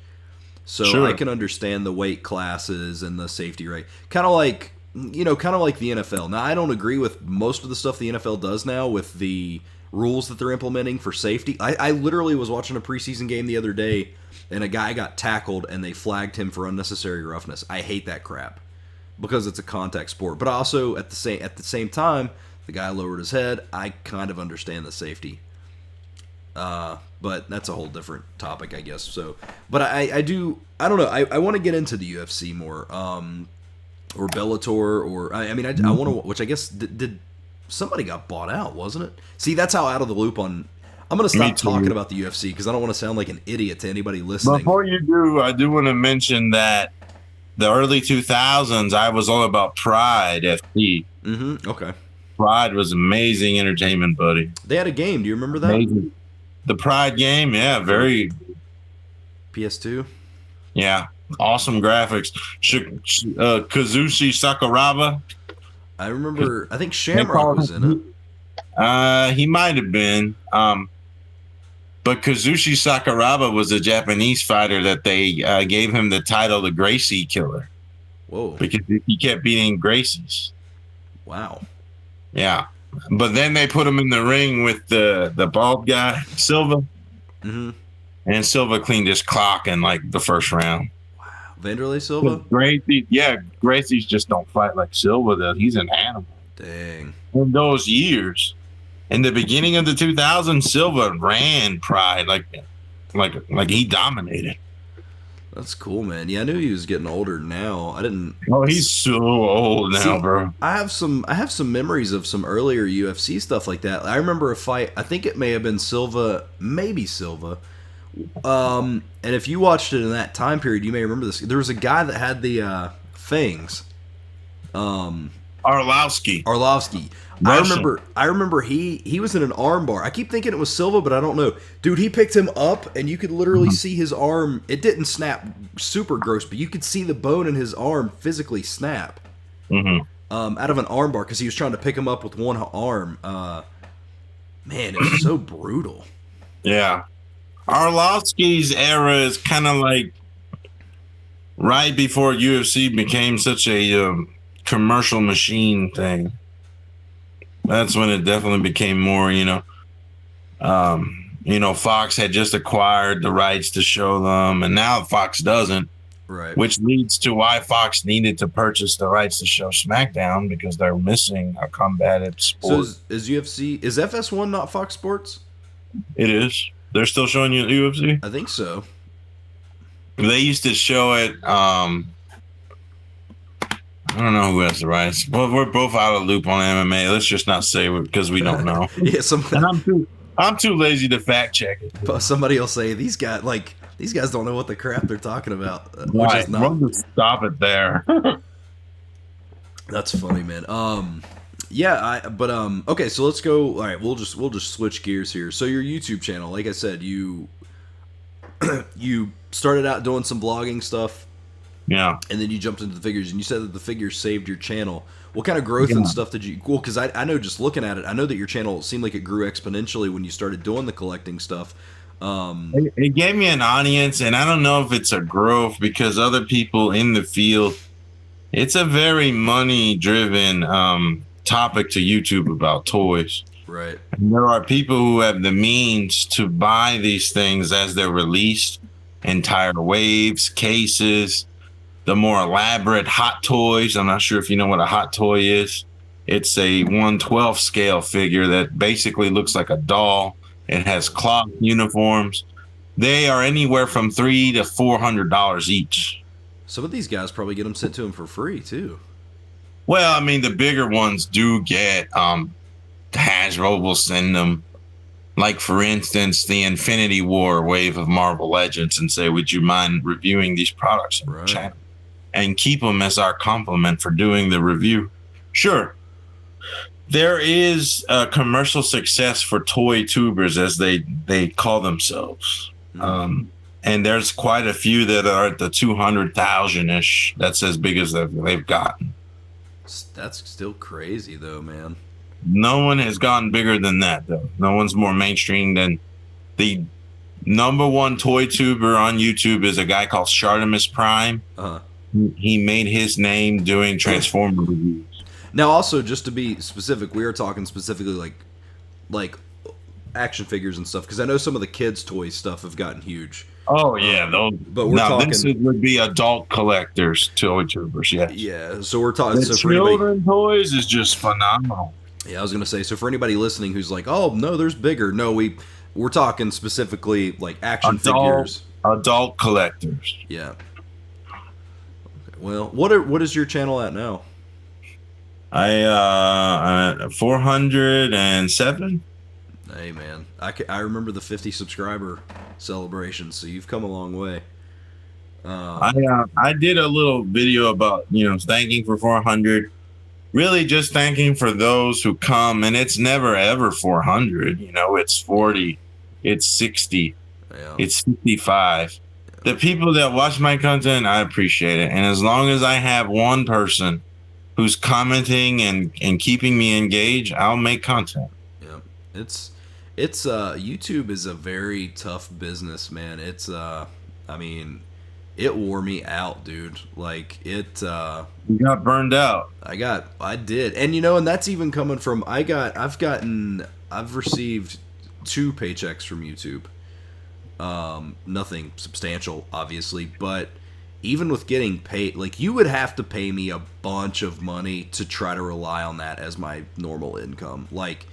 so sure. I can understand the weight classes and the safety rate. Kind of like the NFL. Now, I don't agree with most of the stuff the NFL does now with the rules that they're implementing for safety. I literally was watching a preseason game the other day, and a guy got tackled, and they flagged him for unnecessary roughness. I hate that crap because it's a contact sport. But also at the same time, the guy lowered his head. I kind of understand the safety, but that's a whole different topic, I guess. So, but I don't know. I want to get into the UFC more, or Bellator, or I want to. Which I guess did somebody got bought out, wasn't it? See, that's how out of the loop on. I'm going to stop talking about the UFC because I don't want to sound like an idiot to anybody listening. Before you do, I do want to mention that the early 2000s, I was all about Pride FC. Mm-hmm. Okay. Pride was amazing entertainment, buddy. They had a game. Do you remember that? Amazing. The Pride game, yeah, very. PS2? Yeah. Awesome graphics. Kazushi Sakuraba. I remember. I think Shamrock was in it. He might have been. But Kazushi Sakuraba was a Japanese fighter that they gave him the title, the Gracie Killer. Whoa! Because he kept beating Gracies. Wow. Yeah, but then they put him in the ring with the bald guy, Silva. Mm-hmm. And Silva cleaned his clock in like the first round. Wow. Vanderlei Silva? Gracie's just don't fight like Silva, though. He's an animal. Dang. In those years, in the beginning of the 2000s, Silva ran Pride like he dominated. That's cool, man. Yeah, I knew he was getting older now. I didn't. Oh, he's so old now, bro. I have some memories of some earlier UFC stuff like that. I remember a fight. I think it may have been Silva, maybe Silva. And if you watched it in that time period, you may remember this. There was a guy that had the fangs. Arlovsky. I remember he was in an arm bar. I keep thinking it was Silva, but I don't know. Dude, he picked him up and you could literally see his arm. It didn't snap super gross, but you could see the bone in his arm physically snap. Out of an arm bar because he was trying to pick him up with one arm. Man, it was so brutal. Yeah. Arlovsky's era is kind of like right before UFC became such a commercial machine thing. That's when it definitely became more, Fox had just acquired the rights to show them, and now Fox doesn't. Right. Which leads to why Fox needed to purchase the rights to show SmackDown, because they're missing a combative sport. So is FS1 not Fox Sports? It is. They're still showing you UFC? I think so. They used to show it. I don't know who has the rights. Well, we're both out of loop on MMA. Let's just not say it because we don't know. Yeah, and I'm too lazy to fact check it. But somebody will say these guys don't know what the crap they're talking about. Which is not. We'll just stop it there. That's funny, man. Okay, so let's go. All right, we'll just switch gears here. So your YouTube channel, like I said, you started out doing some vlogging stuff. Yeah. And then you jumped into the figures, and you said that the figures saved your channel. What kind of growth and stuff did you... Well, because I know just looking at it, I know that your channel seemed like it grew exponentially when you started doing the collecting stuff. It gave me an audience, and I don't know if it's a growth because other people in the field... It's a very money-driven topic to YouTube about toys. Right. And there are people who have the means to buy these things as they're released. Entire waves, cases... The more elaborate hot toys. I'm not sure if you know what a hot toy is. It's a 1/12 scale figure that basically looks like a doll. It has cloth uniforms. They are anywhere from $300 to $400 each. Some of these guys probably get them sent to them for free too. Well, I mean, the bigger ones do get. Hasbro will send them. Like, for instance, the Infinity War wave of Marvel Legends, and say, would you mind reviewing these products on the channel? And keep them as our compliment for doing the review. Sure. There is a commercial success for toy tubers, as they call themselves. And there's quite a few that are at the 200,000-ish. That's as big as they've gotten. That's still crazy, though, man. No one has gotten bigger than that, though. No one's more mainstream than the number one toy tuber on YouTube is a guy called Shartimus Prime. He made his name doing Transformer reviews. Now, also, just to be specific, we are talking specifically like action figures and stuff, because I know some of the kids' toy stuff have gotten huge. Oh yeah, those. But we're talking. This would be adult collectors, toy tubers. Yes. Yeah, so we're talking. The children toys is just phenomenal. Yeah, I was gonna say. So for anybody listening who's like, "Oh no, there's bigger," no, we're talking specifically like action figures. Adult collectors. Yeah. Well, what is your channel at now? I 407. Hey man, I remember the 50 subscriber celebration, so you've come a long way. I did a little video about thanking for 400. Really, just thanking for those who come, and it's never ever 400. It's 40, it's 60, it's 55. the people that watch my content, I appreciate it. And as long as I have one person who's commenting and keeping me engaged, I'll make content. Yeah. It's YouTube is a very tough business, man. It's I mean, it wore me out, dude. Like it You got burned out. I did. And and that's even coming from I've received 2 paychecks from YouTube. Nothing substantial, obviously, but even with getting paid, like, you would have to pay me a bunch of money to try to rely on that as my normal income. Like,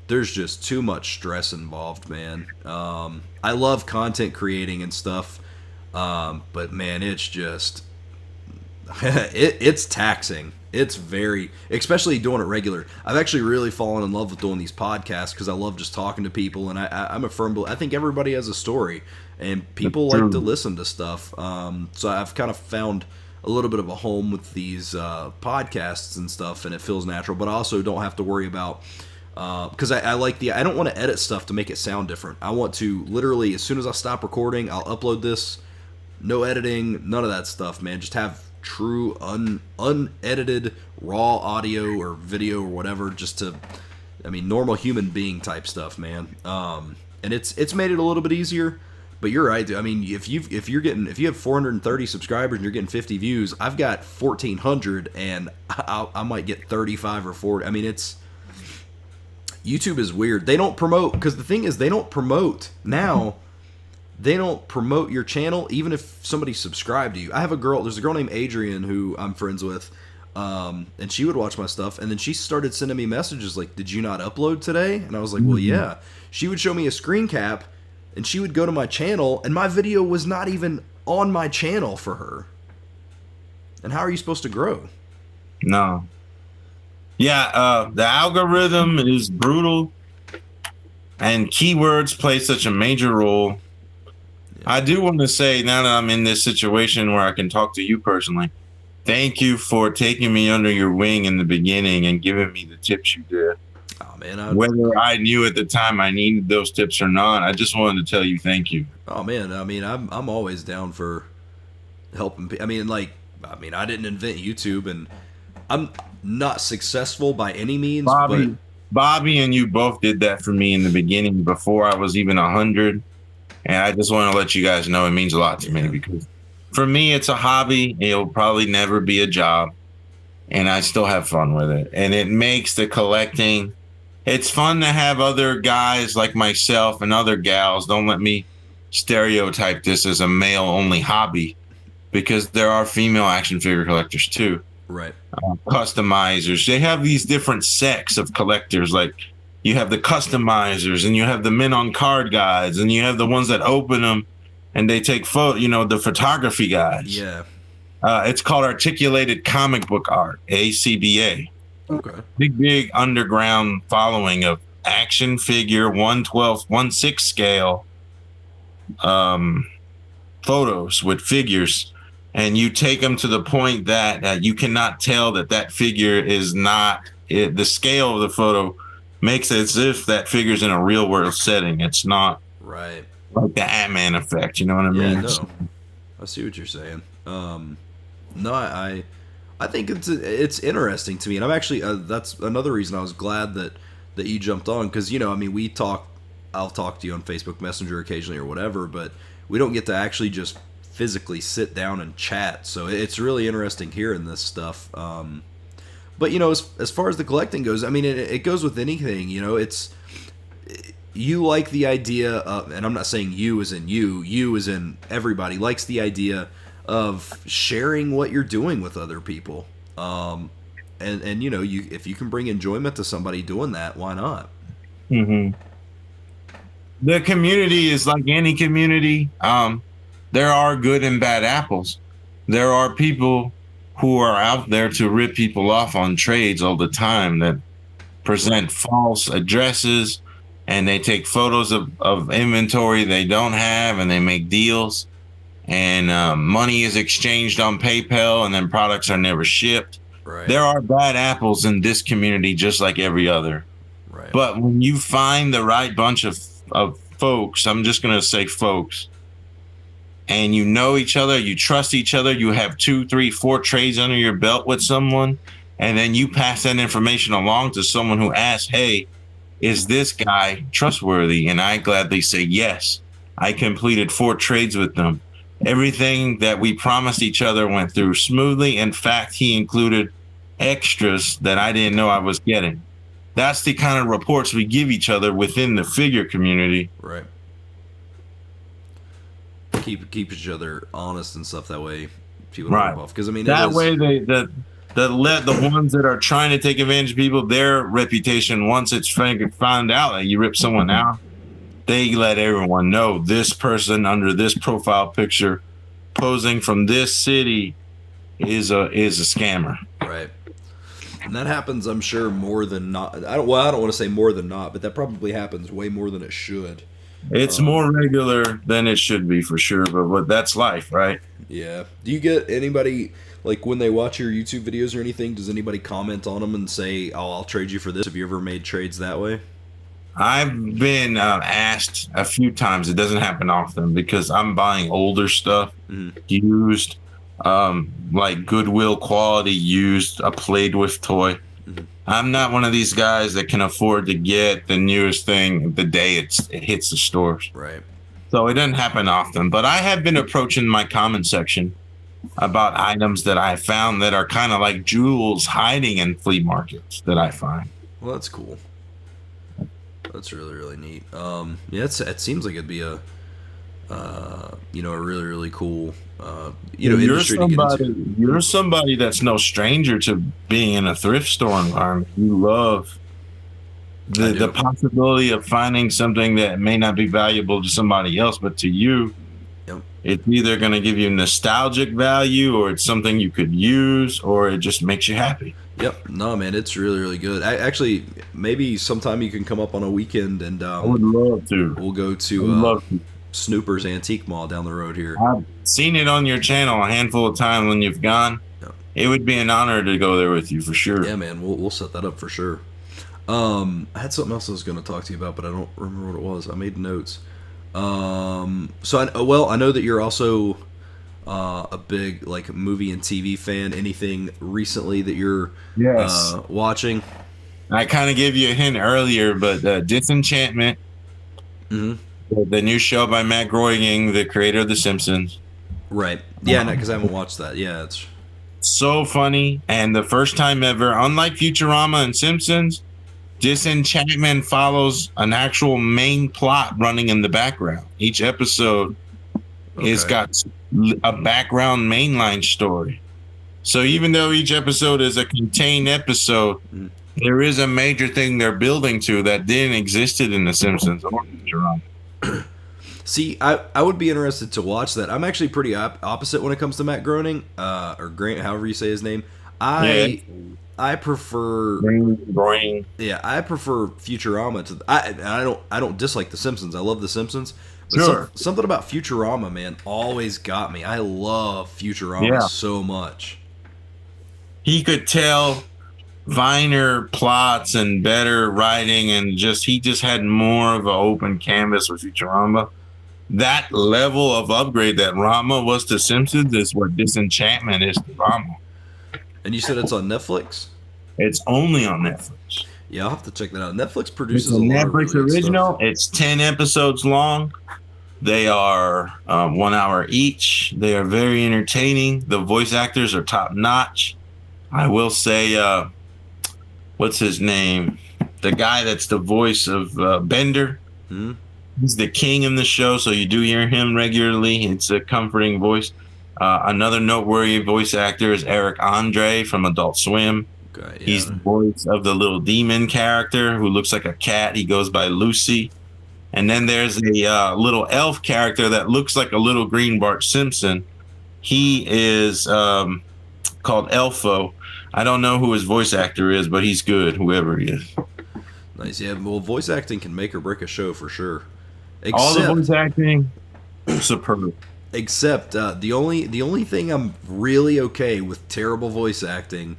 there's just too much stress involved, man. I love content creating and stuff, but man, it's just it's taxing. It's very, especially doing it regular. I've actually really fallen in love with doing these podcasts because I love just talking to people, and I'm a firm believer. I think everybody has a story, and people like to listen to stuff. So I've kind of found a little bit of a home with these podcasts and stuff, and it feels natural. But I also don't have to worry about because I like I don't want to edit stuff to make it sound different. I want to literally, as soon as I stop recording, I'll upload this. No editing, none of that stuff, man. Just have true unedited raw audio or video or whatever, just to, normal human being type stuff, man. And it's made it a little bit easier, but you're right, dude. I mean, if you have 430 subscribers and you're getting 50 views, I've got 1,400 and I might get 35 or 40. I mean, YouTube is weird. They don't promote, because the thing is, they don't promote now. They don't promote your channel, even if somebody subscribed to you. There's a girl named Adrian who I'm friends with, and she would watch my stuff, and then she started sending me messages like, "Did you not upload today?" And I was like, "Well, yeah." She would show me a screen cap, and she would go to my channel, and my video was not even on my channel for her. And how are you supposed to grow? No. Yeah, the algorithm is brutal, and keywords play such a major role. I do want to say, now that I'm in this situation where I can talk to you personally, thank you for taking me under your wing in the beginning and giving me the tips you did. Oh, man. Whether I knew at the time I needed those tips or not, I just wanted to tell you thank you. Oh, man. I'm always down for helping people. I didn't invent YouTube, and I'm not successful by any means. Bobby and you both did that for me in the beginning before I was even 100. And I just want to let you guys know it means a lot to me, because for me, it's a hobby. It'll probably never be a job, and I still have fun with it. And it makes the collecting, it's fun to have other guys like myself and other gals. Don't let me stereotype this as a male only hobby, because there are female action figure collectors too. Right. Customizers. They have these different sects of collectors. Like, you have the customizers, and you have the men on card guides, and you have the ones that open them and they take the photography guys. Yeah. It's called articulated comic book art, ACBA. Okay. Big underground following of action figure 1/12, 1/6 scale photos with figures, and you take them to the point that you cannot tell that figure is not the scale of the photo makes it as if that figure's in a real world setting. It's not right, like the Ant-Man effect. You know what I mean? Yeah, no. I see what you're saying. No, I think it's interesting to me, and I'm actually that's another reason I was glad that you jumped on, because we talk. I'll talk to you on Facebook Messenger occasionally or whatever, but we don't get to actually just physically sit down and chat. So it's really interesting hearing this stuff. But as far as the collecting goes, it goes with anything. It's, you like the idea of, and I'm not saying you as in you as in everybody likes the idea of sharing what you're doing with other people. And if you can bring enjoyment to somebody doing that, why not? Mm-hmm. The community is like any community. There are good and bad apples. There are people who are out there to rip people off on trades all the time, that present false addresses, and they take photos of inventory they don't have, and they make deals, and money is exchanged on PayPal, and then products are never shipped. Right. There are bad apples in this community just like every other. Right. But when you find the right bunch of folks, I'm just going to say folks, and you know each other, you trust each other, you have 2, 3, 4 trades under your belt with someone, and then you pass that information along to someone who asks, hey, is this guy trustworthy? And I gladly say yes. I completed 4 trades with them. Everything that we promised each other went through smoothly. In fact, he included extras that I didn't know I was getting. That's the kind of reports we give each other within the figure community. Right. Keep each other honest and stuff. That way, people don't rip off. Because I mean, that way the ones that are trying to take advantage of people, their reputation, once it's found out that you rip someone out, they let everyone know this person under this profile picture posing from this city is a scammer. Right. And that happens, I'm sure, more than not. I don't want to say more than not, but that probably happens way more than it should. It's more regular than it should be, for sure, but that's life, right? Yeah. Do you get anybody, like, when they watch your YouTube videos or anything, does anybody comment on them and say, oh, I'll trade you for this? Have you ever made trades that way? I've been asked a few times. It doesn't happen often because I'm buying older stuff, used, like Goodwill quality used, a played with toy. I'm not one of these guys that can afford to get the newest thing the day it hits the stores. Right. So it doesn't happen often. But I have been approaching my comment section about items that I found that are kind of like jewels hiding in flea markets that I find. Well, that's cool. That's really, really neat. Yeah, it seems like it'd be a really, really cool, industry to get into. You're somebody that's no stranger to being in a thrift store environment. You love the possibility of finding something that may not be valuable to somebody else, but to you, it's either going to give you nostalgic value, or it's something you could use, or it just makes you happy. Yep. No, man, it's really, really good. Actually, maybe sometime you can come up on a weekend and I would love to. We'll go to Snooper's Antique Mall down the road here. I've seen it on your channel a handful of times when you've gone. Yep. It would be an honor to go there with you for sure. Yeah, man, we'll set that up for sure. I had something else I was going to talk to you about, but I don't remember what it was. I made notes. So I know that you're also a big like movie and TV fan. Anything recently that you're watching? I kind of gave you a hint earlier, but Disenchantment, the new show by Matt Groening, the creator of The Simpsons. Right. Yeah, because I haven't watched that. Yeah, it's so funny, and the first time ever, unlike Futurama and Simpsons, Disenchantment follows an actual main plot running in the background. Each episode has got a background mainline story. So even though each episode is a contained episode, there is a major thing they're building to that didn't existed in The Simpsons or Futurama. See, I would be interested to watch that. I'm actually pretty opposite when it comes to Matt Groening, or Grant, however you say his name. I prefer Groening. Yeah, I prefer Futurama to. I don't dislike The Simpsons. I love The Simpsons. But Sure. Something about Futurama, man, always got me. I love Futurama so much. He could tell finer plots and better writing, and he just had more of an open canvas with Futurama. That level of upgrade that Rama was to Simpsons is what Disenchantment is to Rama. And you said it's on Netflix? It's only on Netflix. Yeah, I'll have to check that out. Netflix produces a lot Netflix of really original. stuff. It's 10 episodes long. They are 1 hour each. They are very entertaining. The voice actors are top notch. I will say, what's his name? The guy that's the voice of Bender. He's the king in the show, so you do hear him regularly. It's a comforting voice. Another noteworthy voice actor is Eric Andre from Adult Swim. Okay, yeah. He's the voice of the little demon character who looks like a cat. He goes by Lucy. And then there's a little elf character that looks like a little green Bart Simpson. He is called Elfo. I don't know who his voice actor is, but he's good, whoever he is. Nice. Yeah, well, voice acting can make or break a show for sure. All the voice acting, superb. Except the only thing I'm really okay with terrible voice acting,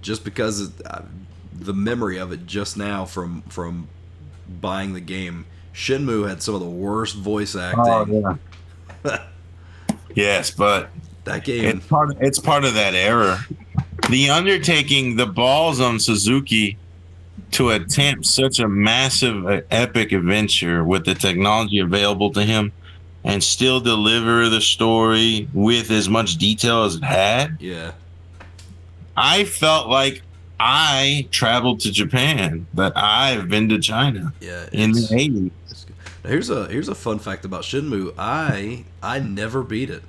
just because of, the memory of it just now from buying the game. Shenmue had some of the worst voice acting. Oh, yeah. Yes, but That game. it's part of that era. The undertaking, the balls on Suzuki to attempt such a massive, epic adventure with the technology available to him and still deliver the story with as much detail as it had. Yeah. I felt like I traveled to Japan, that I've been to China in the 80s. Here's a fun fact about Shenmue. I never beat it.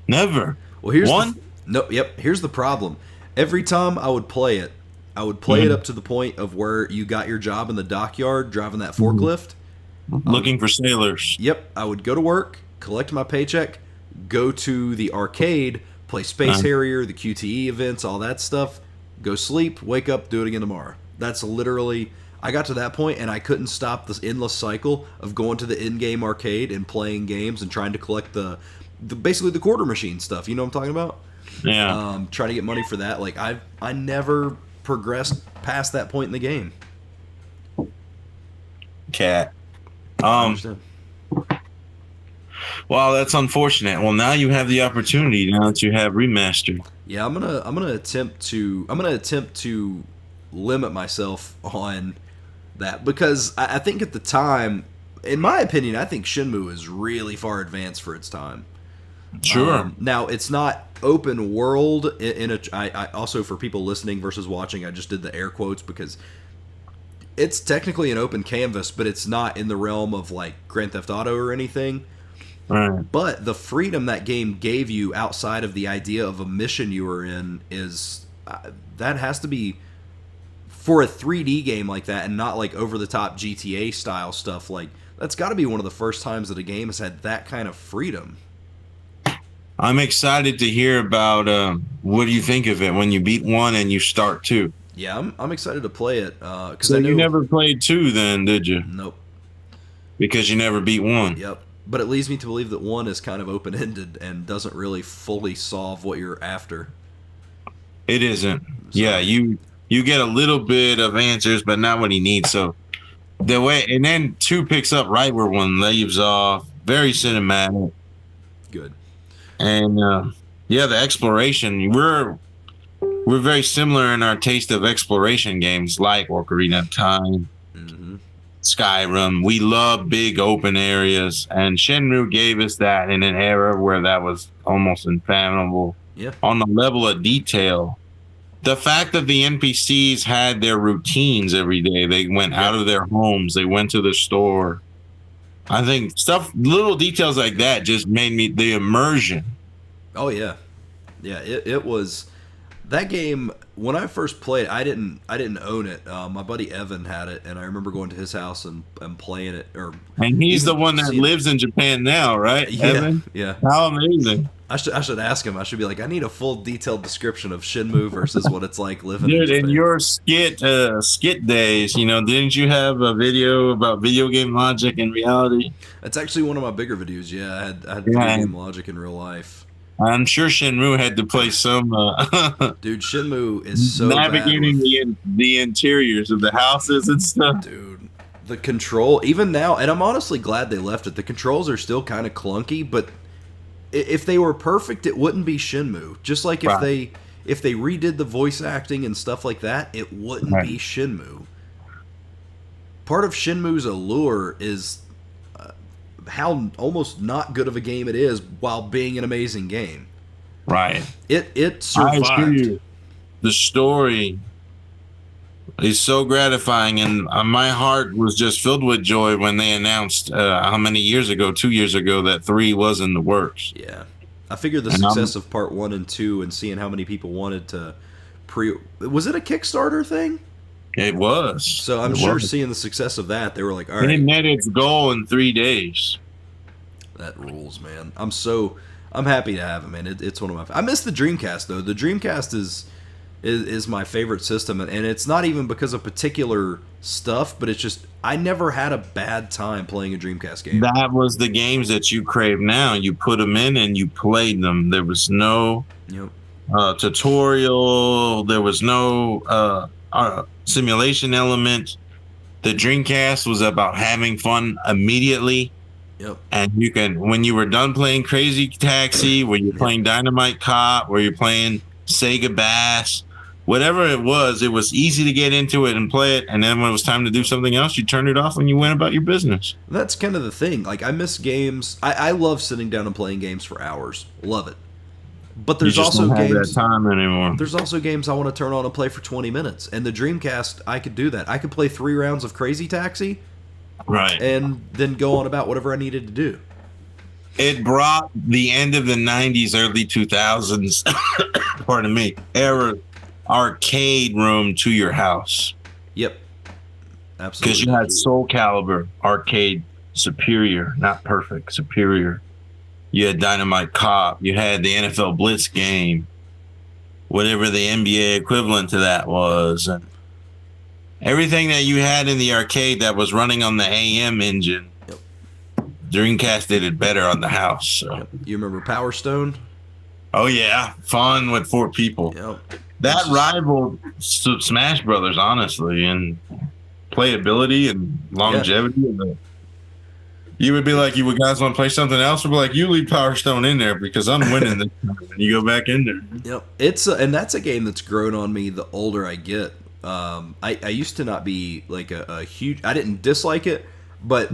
Never. Well, here's the problem. Every time I would play it, it up to the point of where you got your job in the dockyard driving that forklift. Looking for sailors. Yep. I would go to work, collect my paycheck, go to the arcade, play Space Harrier, the QTE events, all that stuff, go sleep, wake up, do it again tomorrow. That's literally... I got to that point and I couldn't stop this endless cycle of going to the in-game arcade and playing games and trying to collect the basically the quarter machine stuff. You know what I'm talking about? Yeah. Trying to get money for that. Like I never progressed past that point in the game. Cat. I understand. Well, that's unfortunate. Well, now you have the opportunity. Now that you have remastered. Yeah, I'm gonna attempt to limit myself on that because I think at the time, in my opinion, I think Shenmue is really far advanced for its time. Sure. Now it's not open world I also, for people listening versus watching, I just did the air quotes because it's technically an open canvas, but it's not in the realm of like Grand Theft Auto or anything. Right. But the freedom that game gave you outside of the idea of a mission you were in is that has to be, for a 3D game like that and not like over the top GTA style stuff, like that's got to be one of the first times that a game has had that kind of freedom. I'm excited to hear about what do you think of it when you beat 1 and you start 2. Yeah, I'm excited to play it. So you never played 2 then, did you? Nope. Because you never beat 1. Yep. But it leads me to believe that 1 is kind of open-ended and doesn't really fully solve what you're after. It isn't. So, yeah, you get a little bit of answers, but not what he needs. So the way, and then 2 picks up right where 1 leaves off. Very cinematic. Good. And the exploration. We're very similar in our taste of exploration games, like Ocarina of Time, Skyrim. We love big open areas, and Shenmue gave us that in an era where that was almost unfathomable. Yeah. On the level of detail. The fact that the NPCs had their routines every day, they went out of their homes, they went to the store. I think little details like that just made me the immersion. Oh yeah, yeah. It was that game when I first played. I didn't own it. My buddy Evan had it, and I remember going to his house and playing it. And he's the one that lives in Japan now, right? Yeah, Evan? Yeah. How amazing! I should ask him. I should be like, I need a full detailed description of Shenmue versus what it's like living. Dude, in your skit days, didn't you have a video about video game logic and reality? That's actually one of my bigger videos. Yeah, I had video game logic in real life. I'm sure Shenmue had to play some. Dude, Shenmue is so navigating the interiors of the houses and stuff. Dude, the control, even now, and I'm honestly glad they left it. The controls are still kind of clunky, but if they were perfect, it wouldn't be Shenmue. Just like if they redid the voice acting and stuff like that, it wouldn't be Shenmue. Part of Shenmue's allure is how almost not good of a game it is while being an amazing game. Right. It survived. I assure you, the story is so gratifying, and my heart was just filled with joy when they announced how many years ago, 2 years ago, that 3 was in the works. Yeah. I figured the success of part 1 and 2 and seeing how many people wanted to was it a Kickstarter thing? It was. So I'm sure seeing the success of that, they were like, all right. It met its goal in 3 days. That rules, man. I'm happy to have it, man. It's one of my. I miss the Dreamcast though. The Dreamcast is my favorite system, and it's not even because of particular stuff, but it's just I never had a bad time playing a Dreamcast game. That was the games that you crave now. You put them in and you played them. There was no tutorial. There was no simulation element. The Dreamcast was about having fun immediately. Yep. And you can, when you were done playing Crazy Taxi, when you're playing Dynamite Cop, where you're playing Sega Bass, whatever it was easy to get into it and play it. And then when it was time to do something else, you turned it off and you went about your business. That's kind of the thing. Like, I miss games. I love sitting down and playing games for hours. Love it. But there's You just also don't have games. that time anymore. There's also games I want to turn on and play for 20 minutes. And the Dreamcast, I could do that. I could play 3 rounds of Crazy Taxi, Right. and then go on about whatever I needed to do. It brought the end of the 90s, early 2000s, pardon me, era arcade room to your house. Yep. Absolutely. Because you had Soul Calibur arcade, superior, not perfect, superior. You had Dynamite Cop. You had the NFL Blitz game, whatever the NBA equivalent to that was. And everything that you had in the arcade that was running on the AM engine, Yep. Dreamcast did it better on the house. So. Yep. You remember Power Stone? Oh, yeah. Fun with 4 people. Yep. That rivaled Smash Brothers, honestly, and playability and longevity. Yeah. You would be like, you guys want to play something else? We'd be like, you leave Power Stone in there because I'm winning this time. And you go back in there. Yep. It's and that's a game that's grown on me the older I get. I used to not be like a huge. I didn't dislike it, but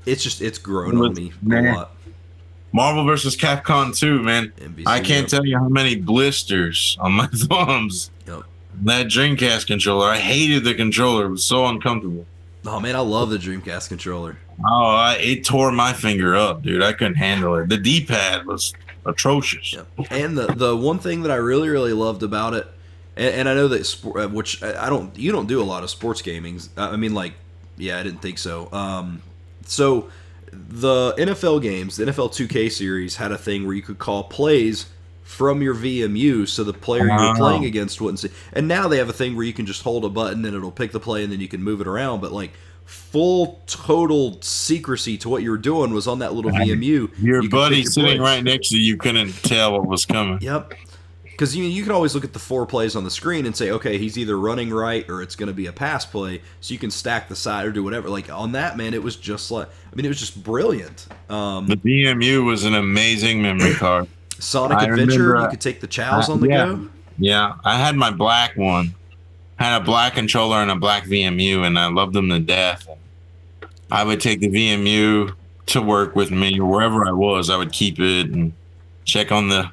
it's grown on me a lot. Marvel vs. Capcom 2, man. NBC, I can't tell you how many blisters on my thumbs. Yep. That Dreamcast controller. I hated the controller. It was so uncomfortable. Oh man, I love the Dreamcast controller. Oh, it tore my finger up, dude. I couldn't handle it. The D-pad was atrocious. Yep. And the one thing that I really loved about it, and I know that which you don't do a lot of sports gaming. I mean, like, yeah, I didn't think so. So the NFL games, the NFL 2K series had a thing where you could call plays from your VMU, so the player you were playing against wouldn't see. And now they have a thing where you can just hold a button and it'll pick the play, and then you can move it around. But like full total secrecy to what you were doing was on that little VMU. Your buddy sitting right next to you couldn't tell what was coming. Yep. Because you can always look at the 4 plays on the screen and say, okay, he's either running right or it's going to be a pass play, so you can stack the side or do whatever. Like on that, man, it was just like, I mean, it was just brilliant. The VMU was an amazing memory card. Sonic Adventure, you could take the chows on the go. Yeah, I had my black one. Had a black controller and a black VMU, and I loved them to death. I would take the VMU to work with me, or wherever I was, I would keep it and check on the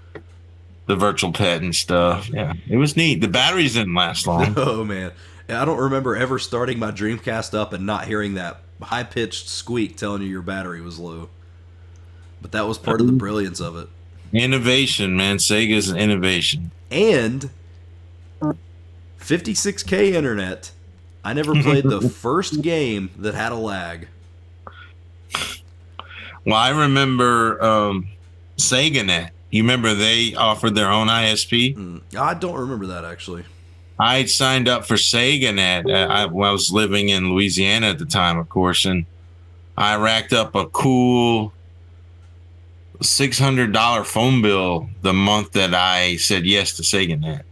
virtual pet and stuff. Yeah, it was neat. The batteries didn't last long. Oh man, I don't remember ever starting my Dreamcast up and not hearing that high-pitched squeak telling you your battery was low. But that was part of the brilliance of it. Innovation, man. Sega's innovation. And 56K internet. I never played the first game that had a lag. Well, I remember SegaNet. You remember they offered their own ISP? I don't remember that, actually. I signed up for SegaNet. I was living in Louisiana at the time, of course, and I racked up a cool $600 phone bill the month that I said yes to SegaNet.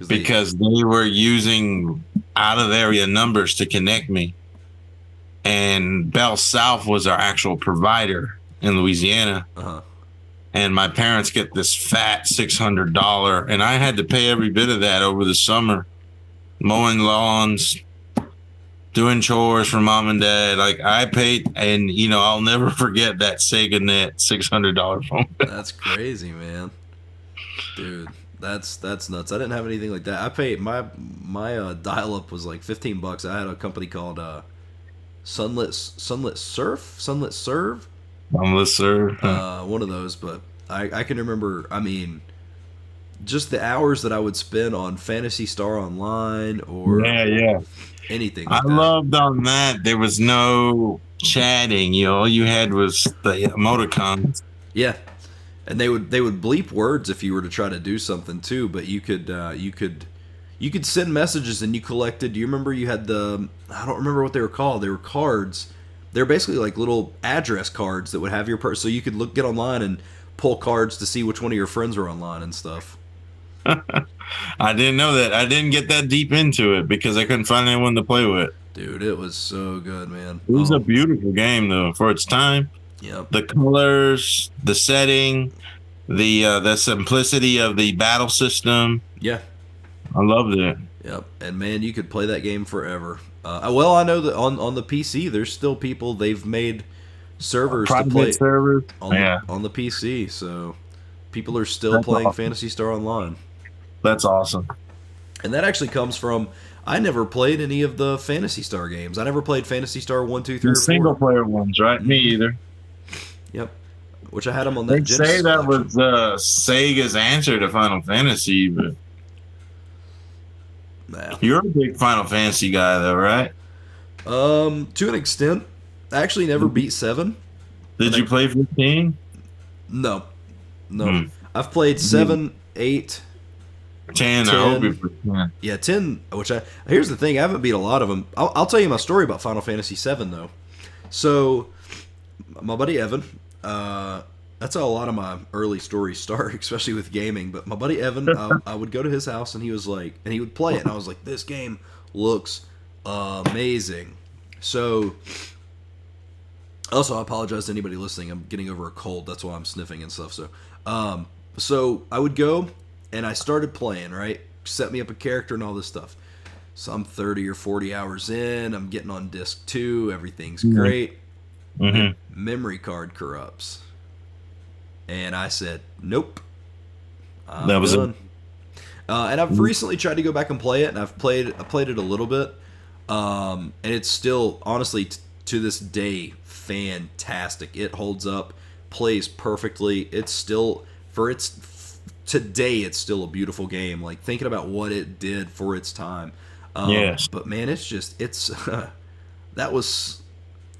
Because they were using out-of-area numbers to connect me. And Bell South was our actual provider in Louisiana. Uh-huh. And my parents get this fat $600, and I had to pay every bit of that over the summer, mowing lawns, doing chores for mom and dad. Like I paid, and I'll never forget that SegaNet $600 phone bill. That's crazy, man. Dude, that's nuts. I didn't have anything like that. I paid my dial-up was like $15. I had a company called Sunlit Serve. One of those, but I can remember, I mean, just the hours that I would spend on Phantasy Star Online or anything like I loved on that. There was no chatting. All you had was the emoticons. Yeah. And they would bleep words if you were to try to do something too, but you could send messages and you collected. Do you remember you had I don't remember what they were called. They were cards. They're basically like little address cards that would have your so you could get online and pull cards to see which one of your friends were online and stuff. I didn't know that. I didn't get that deep into it because I couldn't find anyone to play with. Dude, it was so good, man. It was a beautiful game though for its time. Yep. The colors, the setting, the simplicity of the battle system. Yeah. I loved it. Yep. And man, you could play that game forever. Well, I know that on the PC, there's still people, they've made servers to play servers on the PC. So people are still playing awesome. Phantasy Star Online. That's awesome. And that actually comes from, I never played any of the Phantasy Star games. I never played Phantasy Star 1, 2, 3, or 4. Single player ones, right? Me either. Yep. Which I had them on that They Genesis say that collection. was Sega's answer to Final Fantasy, but Nah. you're a big Final Fantasy guy, though, right? To an extent. I actually never beat 7. Did you play 15? No. I've played 7, 8, 10. I hope you played 10. Yeah, 10. Here's the thing. I haven't beat a lot of them. I'll tell you my story about Final Fantasy 7 though. So, my buddy Evan. That's how a lot of my early stories start, especially with gaming. But my buddy Evan, I would go to his house and he was like, and he would play it, and I was like, this game looks amazing. So, also I apologize to anybody listening. I'm getting over a cold. That's why I'm sniffing and stuff. So I would go and I started playing. Right, set me up a character and all this stuff. So I'm 30 or 40 hours in. I'm getting on disc 2. Everything's great. Memory card corrupts. And I said, nope. That was done. And I've recently tried to go back and play it, and I played it a little bit. And it's still, honestly, to this day, fantastic. It holds up, plays perfectly. It's still, today, it's still a beautiful game. Like, thinking about what it did for its time. Yes. But man,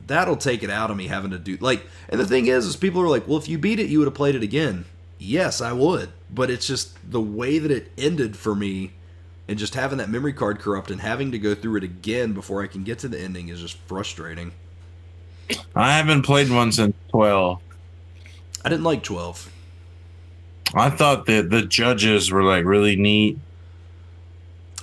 that'll take it out of me having to do, like, and the thing is people are like, well, if you beat it, you would have played it again. Yes, I would. But it's just the way that it ended for me, and just having that memory card corrupt and having to go through it again before I can get to the ending is just frustrating. I haven't played one since 12. I didn't like 12. I thought that the judges were like really neat.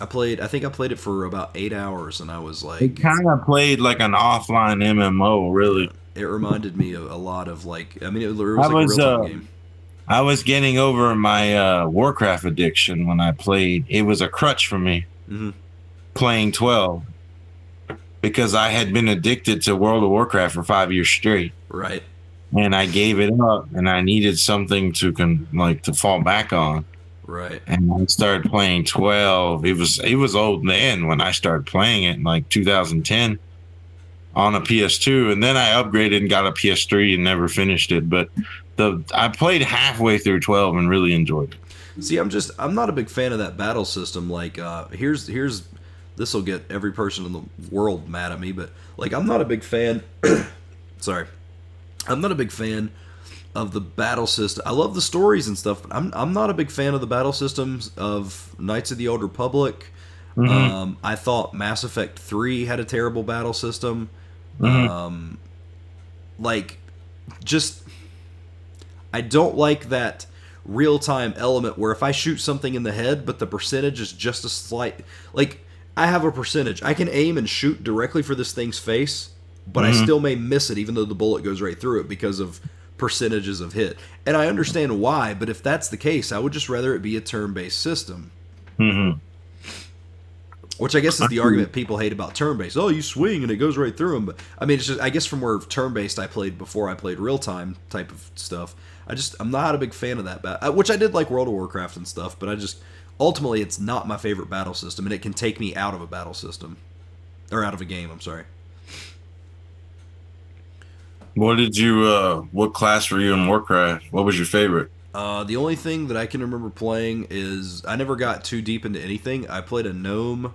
I think I played it for about 8 hours, and I was like, It kind of played like an offline MMO, really. It reminded me of a lot of, like, I mean, it was like a real-time game. I was getting over my Warcraft addiction when I played. It was a crutch for me playing 12 because I had been addicted to World of Warcraft for 5 years straight. Right. And I gave it up, and I needed something to fall back on. Right. And I started playing 12. It was old then when I started playing it in like 2010 on a PS2, and then I upgraded and got a PS3 and never finished it. But I played halfway through 12 and really enjoyed it. See, I'm not a big fan of that battle system. Like, here's this will get every person in the world mad at me, but like, I'm not a big fan. Sorry, I'm not a big fan of the battle system. I love the stories and stuff, but I'm not a big fan of the battle systems of Knights of the Old Republic. I thought Mass Effect 3 had a terrible battle system. I don't like that real-time element where if I shoot something in the head, but the percentage is just a slight, like, I have a percentage. I can aim and shoot directly for this thing's face, but I still may miss it even though the bullet goes right through it because of percentages of hit. And I understand why, but if that's the case, I would just rather it be a turn-based system. Which I guess is the argument people hate about turn-based. Oh, you swing and it goes right through them. But I mean, it's just, I guess from where turn-based I played before I played real-time type of stuff, I'm not a big fan of that. Which I did like World of Warcraft and stuff, but ultimately it's not my favorite battle system, and it can take me out of a battle system. Or out of a game, I'm sorry. What class were you in Warcraft? What was your favorite? The only thing that I can remember playing is, I never got too deep into anything. I played a gnome.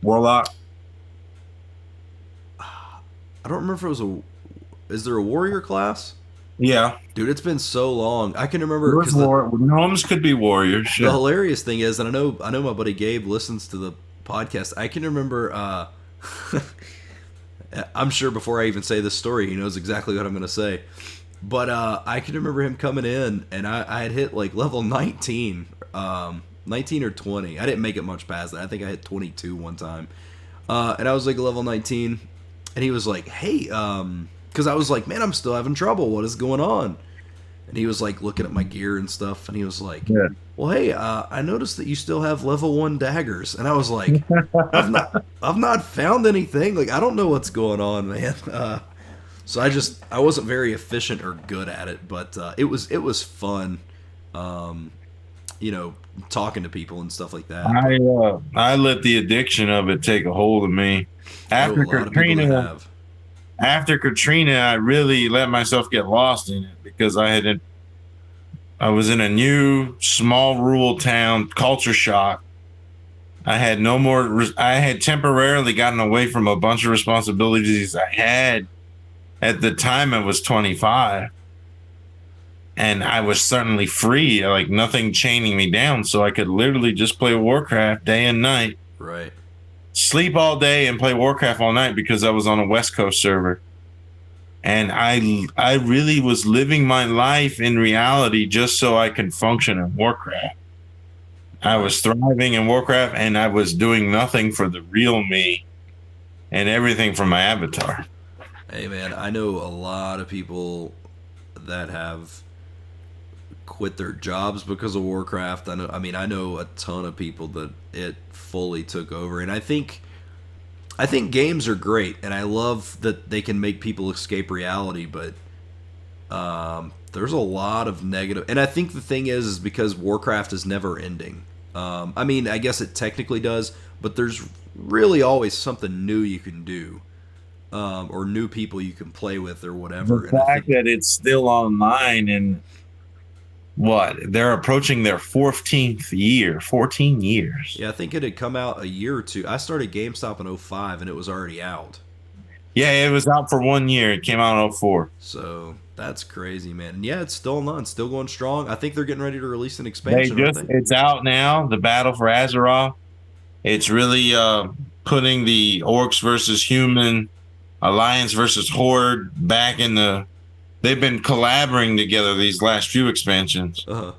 Warlock. I don't remember if it was is there a warrior class? Yeah. Dude, it's been so long. I can remember, because gnomes could be warriors. The hilarious thing is, and I know my buddy Gabe listens to the podcast. I can remember, I'm sure before I even say this story, he knows exactly what I'm going to say. But I can remember him coming in, and I had hit like level 19, 19 or 20. I didn't make it much past that. I think I hit 22 one time. And I was like level 19, and he was like, "Hey, because I was like, man, I'm still having trouble. What is going on?" And he was like looking at my gear and stuff, and he was like, Yeah. "Well, hey, I noticed that you still have level 1 daggers." And I was like, I've not found anything. Like, I don't know what's going on, man." So I wasn't very efficient or good at it, but it was fun, you know, talking to people and stuff like that. I let the addiction of it take a hold of me. I know a lot of people that have. After Katrina, I really let myself get lost in it because I was in a new small rural town, culture shock. I had no more. I had temporarily gotten away from a bunch of responsibilities I had at the time. I was 25, and I was certainly free, like nothing chaining me down, so I could literally just play Warcraft day and night. Right. Sleep all day and play Warcraft all night because I was on a West Coast server. And I really was living my life in reality just so I could function in Warcraft. I was thriving in Warcraft, and I was doing nothing for the real me and everything for my avatar. Hey, man, I know a lot of people that have quit their jobs because of Warcraft. I know a ton of people that it fully took over, and I think games are great, and I love that they can make people escape reality, but there's a lot of negative, and I think the thing is because Warcraft is never ending. I guess it technically does, but there's really always something new you can do, or new people you can play with, or whatever. The fact that it's still online, and they're approaching their 14th year, 14 years. Yeah, I think it had come out a year or two. I started GameStop in 05, and it was already out. Yeah, it was out for 1 year. It came out in 04. So that's crazy, man. And yeah, it's still on, still going strong. I think they're getting ready to release an expansion. It's out now, the Battle for Azeroth. It's really putting the orcs versus human, alliance versus horde back in the... They've been collaborating together these last few expansions. Uh-huh.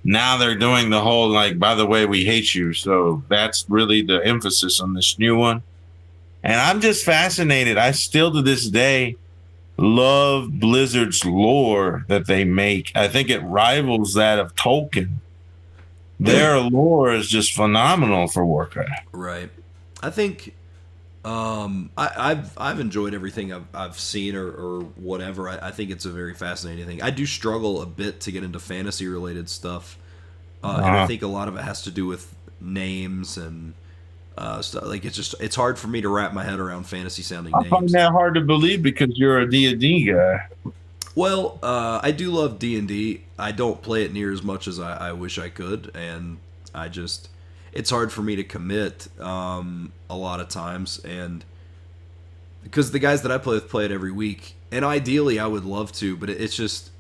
Now they're doing the whole, like, by the way, we hate you. So that's really the emphasis on this new one. And I'm just fascinated. I still, to this day, love Blizzard's lore that they make. I think it rivals that of Tolkien. Their lore is just phenomenal for Warcraft. Right. I think I've enjoyed everything I've seen or whatever. I think it's a very fascinating thing. I do struggle a bit to get into fantasy related stuff, and I think a lot of it has to do with names and stuff. Like it's hard for me to wrap my head around fantasy sounding names. I find that hard to believe because you're a D&D guy. Well, I do love D&D. I don't play it near as much as I wish I could, and it's hard for me to commit a lot of times, and because the guys that I play with play it every week, and ideally I would love to, but it's just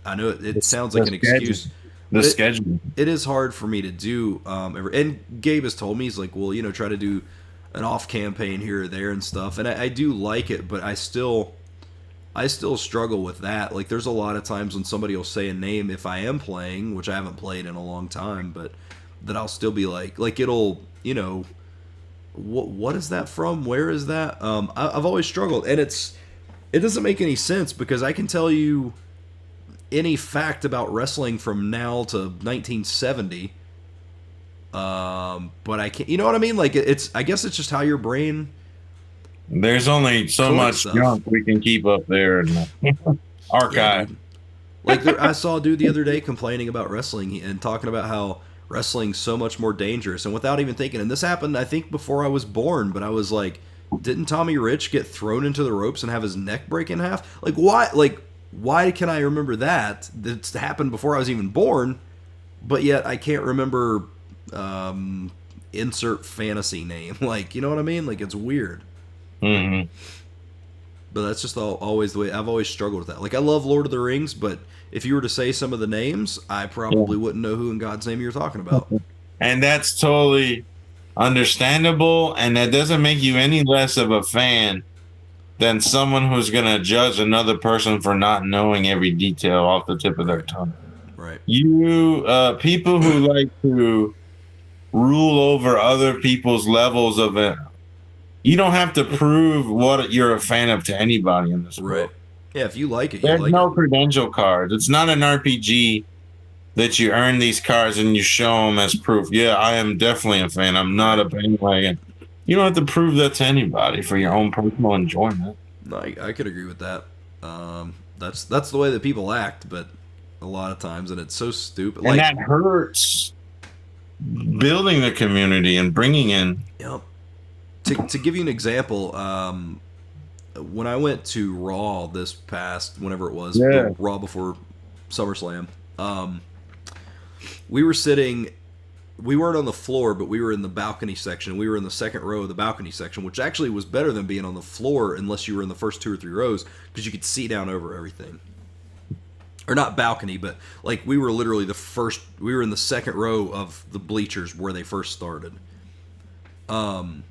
I know it sounds like an excuse. The schedule. It is hard for me to do. And Gabe has told me, he's like, well, try to do an off campaign here or there and stuff, and I do like it, but I still struggle with that. Like, there's a lot of times when somebody will say a name if I am playing, which I haven't played in a long time, but that I'll still be like it'll, what is that from? Where is that? I've always struggled, and it doesn't make any sense because I can tell you any fact about wrestling from now to 1970, but I can't. You know what I mean? Like I guess it's just how your brain. There's only so much junk we can keep up there in the archive. Yeah, like I saw a dude the other day complaining about wrestling and talking about how wrestling's so much more dangerous, and without even thinking, and this happened I think before I was born, but I was like, didn't Tommy Rich get thrown into the ropes and have his neck break in half? Like why can I remember that? That's happened before I was even born, but yet I can't remember insert fantasy name. Like, you know what I mean? Like, it's weird. Mm-hmm. But that's just always the way I've always struggled with that. Like, I love Lord of the Rings, but if you were to say some of the names, I probably wouldn't know who in God's name you're talking about. And that's totally understandable, and that doesn't make you any less of a fan than someone who's going to judge another person for not knowing every detail off the tip of their tongue. Right. You people who like to rule over other people's levels of you don't have to prove what you're a fan of to anybody in this Right. world. Yeah, if you like it, There's no it. credential cards. It's not an RPG that you earn these cards and you show them as proof. Yeah, I am definitely a fan. I'm not a bandwagon. You don't have to prove that to anybody for your own personal enjoyment. No, I could agree with that. That's the way that people act, but a lot of times, and it's so stupid. And that hurts building the community and bringing in. Yep. To give you an example, when I went to Raw this past, whenever it was, Raw before SummerSlam, we were sitting. We weren't on the floor, but we were in the balcony section. We were in the second row of the balcony section, which actually was better than being on the floor unless you were in the first 2 or 3 rows because you could see down over everything. Or not balcony, but like we were literally we were in the second row of the bleachers where they first started. And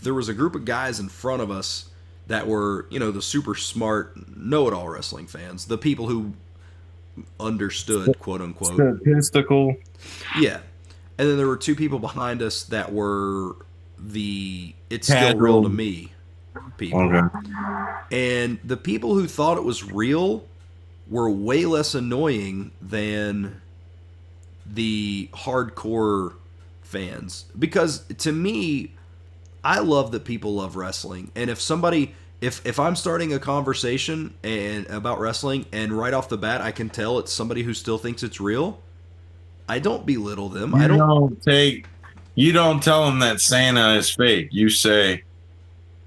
there was a group of guys in front of us that were, the super smart, know-it-all wrestling fans. The people who understood, quote unquote. Statistical. Yeah. And then there were 2 people behind us that were it's still real to me people. Okay. And the people who thought it was real were way less annoying than the hardcore fans. Because to me, I love that people love wrestling. And if I'm starting a conversation about wrestling and right off the bat I can tell it's somebody who still thinks it's real, I don't belittle them. You don't tell them that Santa is fake. You say,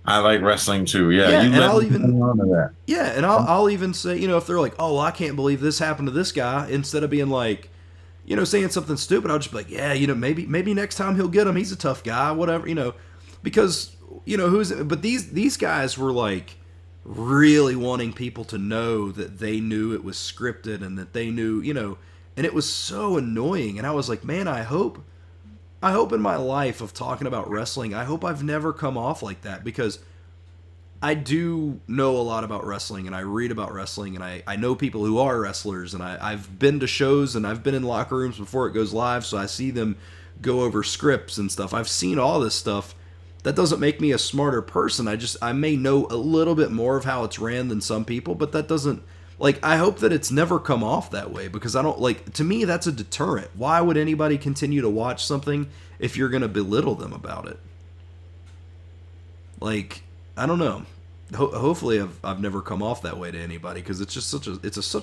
I like wrestling too. Yeah, and I'll even say, if they're like, oh, well, I can't believe this happened to this guy, instead of being like, saying something stupid, I'll just be like, yeah, maybe next time he'll get him. He's a tough guy, whatever, because but these guys were like really wanting people to know that they knew it was scripted and that they knew, and it was so annoying. And I was like, man, I hope in my life of talking about wrestling, I hope I've never come off like that, because I do know a lot about wrestling and I read about wrestling and I know people who are wrestlers, and I've been to shows and I've been in locker rooms before it goes live, so I see them go over scripts and stuff. I've seen all this stuff. That doesn't make me a smarter person. I may know a little bit more of how it's ran than some people, but that doesn't, I hope that it's never come off that way, because I don't, to me, that's a deterrent. Why would anybody continue to watch something if you're going to belittle them about it? I don't know. Hopefully I've never come off that way to anybody, because it's just such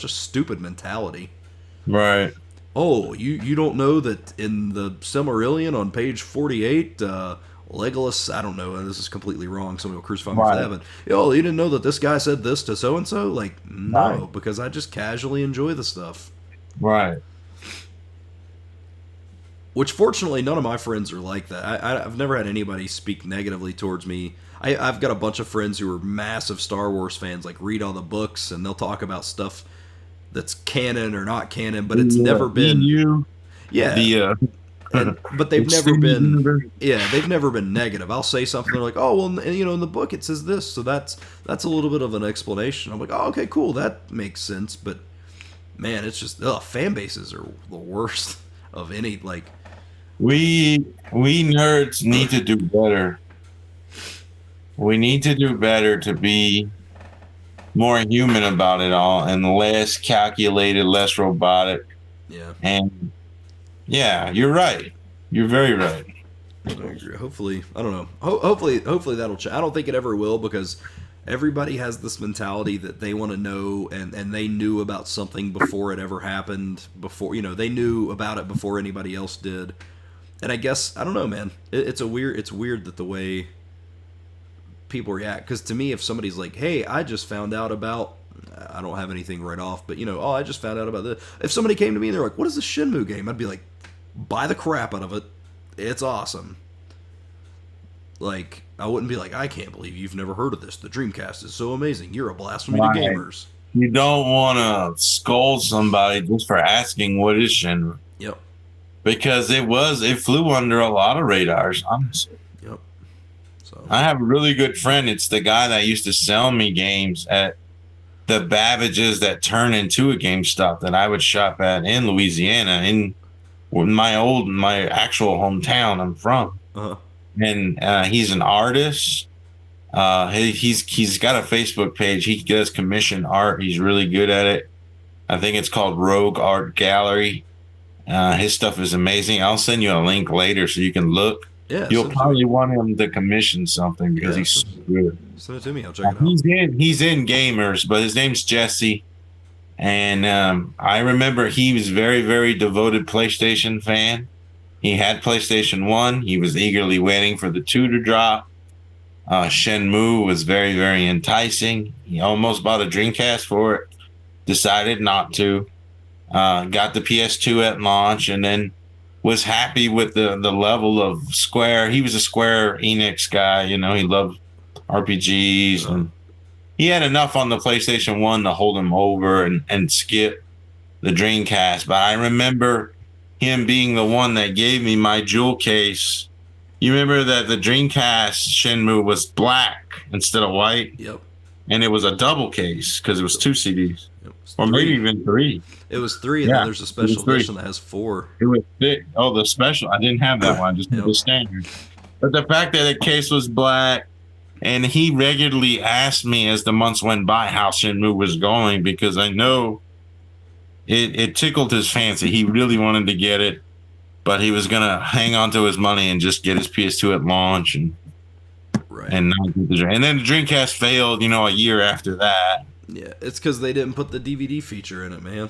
a stupid mentality. Right. Oh, you don't know that in the Silmarillion on page 48, Legolas, I don't know, this is completely wrong, somebody will crucify me for that, but, you didn't know that this guy said this to so-and-so? No, because I just casually enjoy the stuff. Right. Which, fortunately, none of my friends are like that. I've never had anybody speak negatively towards me. I've got a bunch of friends who are massive Star Wars fans, read all the books, and they'll talk about stuff that's canon or not canon, but it's never been... Yeah. But they've never been, they've never been negative. I'll say something, they're like, oh, well, in the book it says this, so that's a little bit of an explanation. I'm like, oh, okay, cool, that makes sense. But man, it's just, fan bases are the worst of any, we nerds need to do better. We need to do better to be more human about it all and less calculated, less robotic. Yeah. And yeah, you're right. You're very right. Hopefully, I don't know. Hopefully that'll change. I don't think it ever will, because everybody has this mentality that they want to know, and they knew about something before it ever happened. Before they knew about it before anybody else did. And I guess, I don't know, man. It's weird that the way people react. Because to me, if somebody's like, "Hey, I just found out about," I don't have anything right off, but "Oh, I just found out about this." If somebody came to me and they're like, "What is this Shenmue game?" I'd be like, buy the crap out of it. It's awesome. I wouldn't be like, I can't believe you've never heard of this. The Dreamcast is so amazing. You're a blasphemy to gamers. You don't want to scold somebody just for asking what is Shenmue. Yep. Because it flew under a lot of radars, honestly. Yep. So I have a really good friend. It's the guy that used to sell me games at the Babbages that turn into a GameStop that I would shop at in Louisiana, in my actual hometown I'm from. Uh-huh. and he's an artist. He's got a Facebook page. He does commission art. He's really good at it. I think it's called Rogue Art Gallery. His stuff is amazing. I'll send you a link later so you can look. Yeah, you'll probably want him to commission something because he's so good. Send it to me. I'll check it out. He's in Gamers, but his name's Jesse. And I remember he was very, very devoted PlayStation fan. He had PlayStation 1. He was eagerly waiting for the 2 to drop. Shenmue was very, very enticing. He almost bought a Dreamcast for it. Decided not to. Got the PS2 at launch and then was happy with the level of Square. He was a Square Enix guy. You know, he loved RPGs. And he had enough on the PlayStation 1 to hold him over and skip the Dreamcast. But I remember him being the one that gave me my jewel case. You remember that the Dreamcast Shenmue was black instead of white? Yep. And it was a double case because it was 2 CDs. Or 3. maybe even 3. It was 3, and then there's a special edition that has 4. It was thick. Oh, the special. I didn't have that one. I just had the standard. But the fact that the case was black, and he regularly asked me as the months went by how Shenmue was going because I know it tickled his fancy. He really wanted to get it, but he was going to hang on to his money and just get his PS2 at launch. And not get and then the Dreamcast failed, a year after that. Yeah, it's because they didn't put the DVD feature in it, man.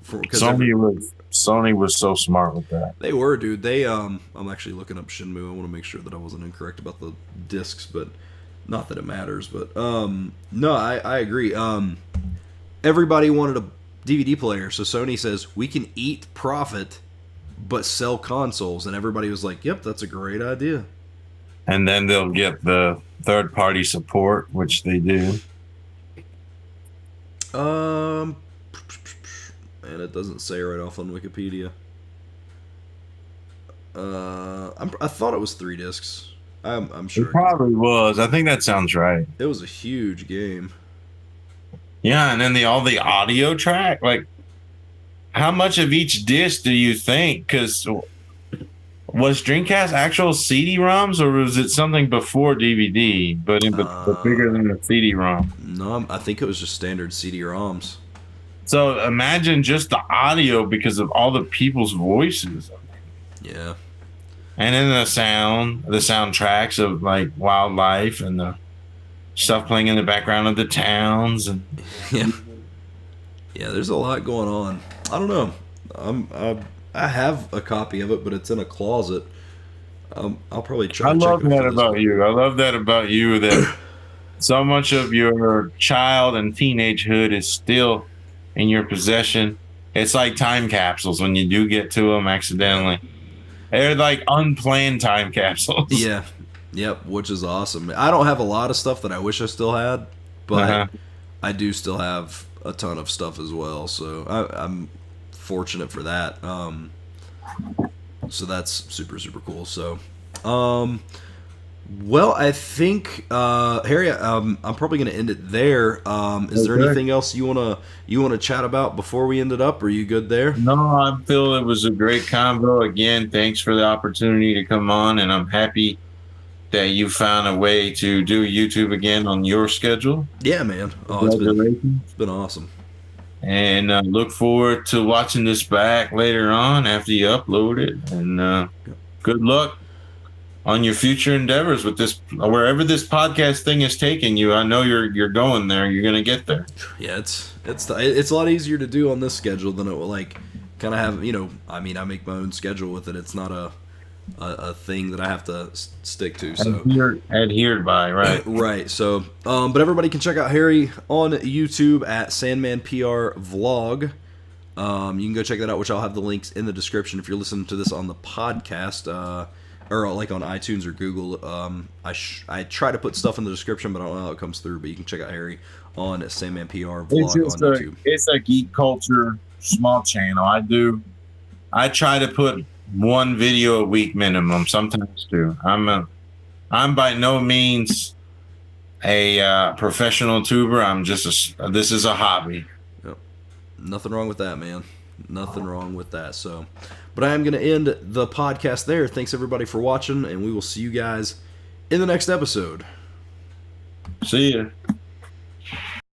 Sony was so smart with that. They were, dude. They I'm actually looking up Shenmue. I want to make sure that I wasn't incorrect about the discs, but not that it matters. But no, I agree. Everybody wanted a DVD player, so Sony says we can eat profit, but sell consoles, and everybody was like, "Yep, that's a great idea." And then they'll get the third-party support, which they do. And it doesn't say right off on Wikipedia. I thought it was 3 discs. I'm sure it probably was. I think that sounds right. It was a huge game. Yeah, and then all the audio track. Like, how much of each disc do you think? Because was Dreamcast actual CD-ROMs, or was it something before DVD, but bigger than the CD-ROM? No, I think it was just standard CD-ROMs. So imagine just the audio because of all the people's voices. Yeah. And then the soundtracks of like wildlife and the stuff playing in the background of the towns. And yeah, there's a lot going on. I don't know. I have a copy of it, but it's in a closet. I'll probably try. I love that about you. I love that about you. That so much of your child and teenagehood is still in your possession. It's like time capsules when you do get to them accidentally. They're like unplanned time capsules. Yeah. Yep, which is awesome. I don't have a lot of stuff that I wish I still had, but I do still have a ton of stuff as well. So I'm fortunate for that. So that's super, super cool. So, well, I think Harry, I'm probably going to end it there. Is there anything else you wanna chat about before we end it up? Are you good there? No, I feel it was a great convo. Again, thanks for the opportunity to come on, and I'm happy that you found a way to do YouTube again on your schedule. Yeah, man. Oh, it's been awesome. And look forward to watching this back later on after you upload it. And good luck on your future endeavors with this, wherever this podcast thing is taking you. I know you're going there. You're going to get there. Yeah, it's a lot easier to do on this schedule than it will like kind of have. I mean, I make my own schedule with it. It's not a thing that I have to stick to. So adhered by, right? Right. So, but everybody can check out Harry on YouTube at SanmanPRvlog. You can go check that out, which I'll have the links in the description if you're listening to this on the podcast, or like on iTunes or Google. I try to put stuff in the description, but I don't know how it comes through. But you can check out Harry on SanmanPRvlog on YouTube. It's a geek culture small channel. I try to put 1 video a week minimum, sometimes 2. I'm by no means a professional tuber. I'm just this is a hobby. Yep. Nothing wrong with that, man. Nothing wrong with that. So, but I am going to end the podcast there. Thanks everybody for watching, and we will see you guys in the next episode. See ya.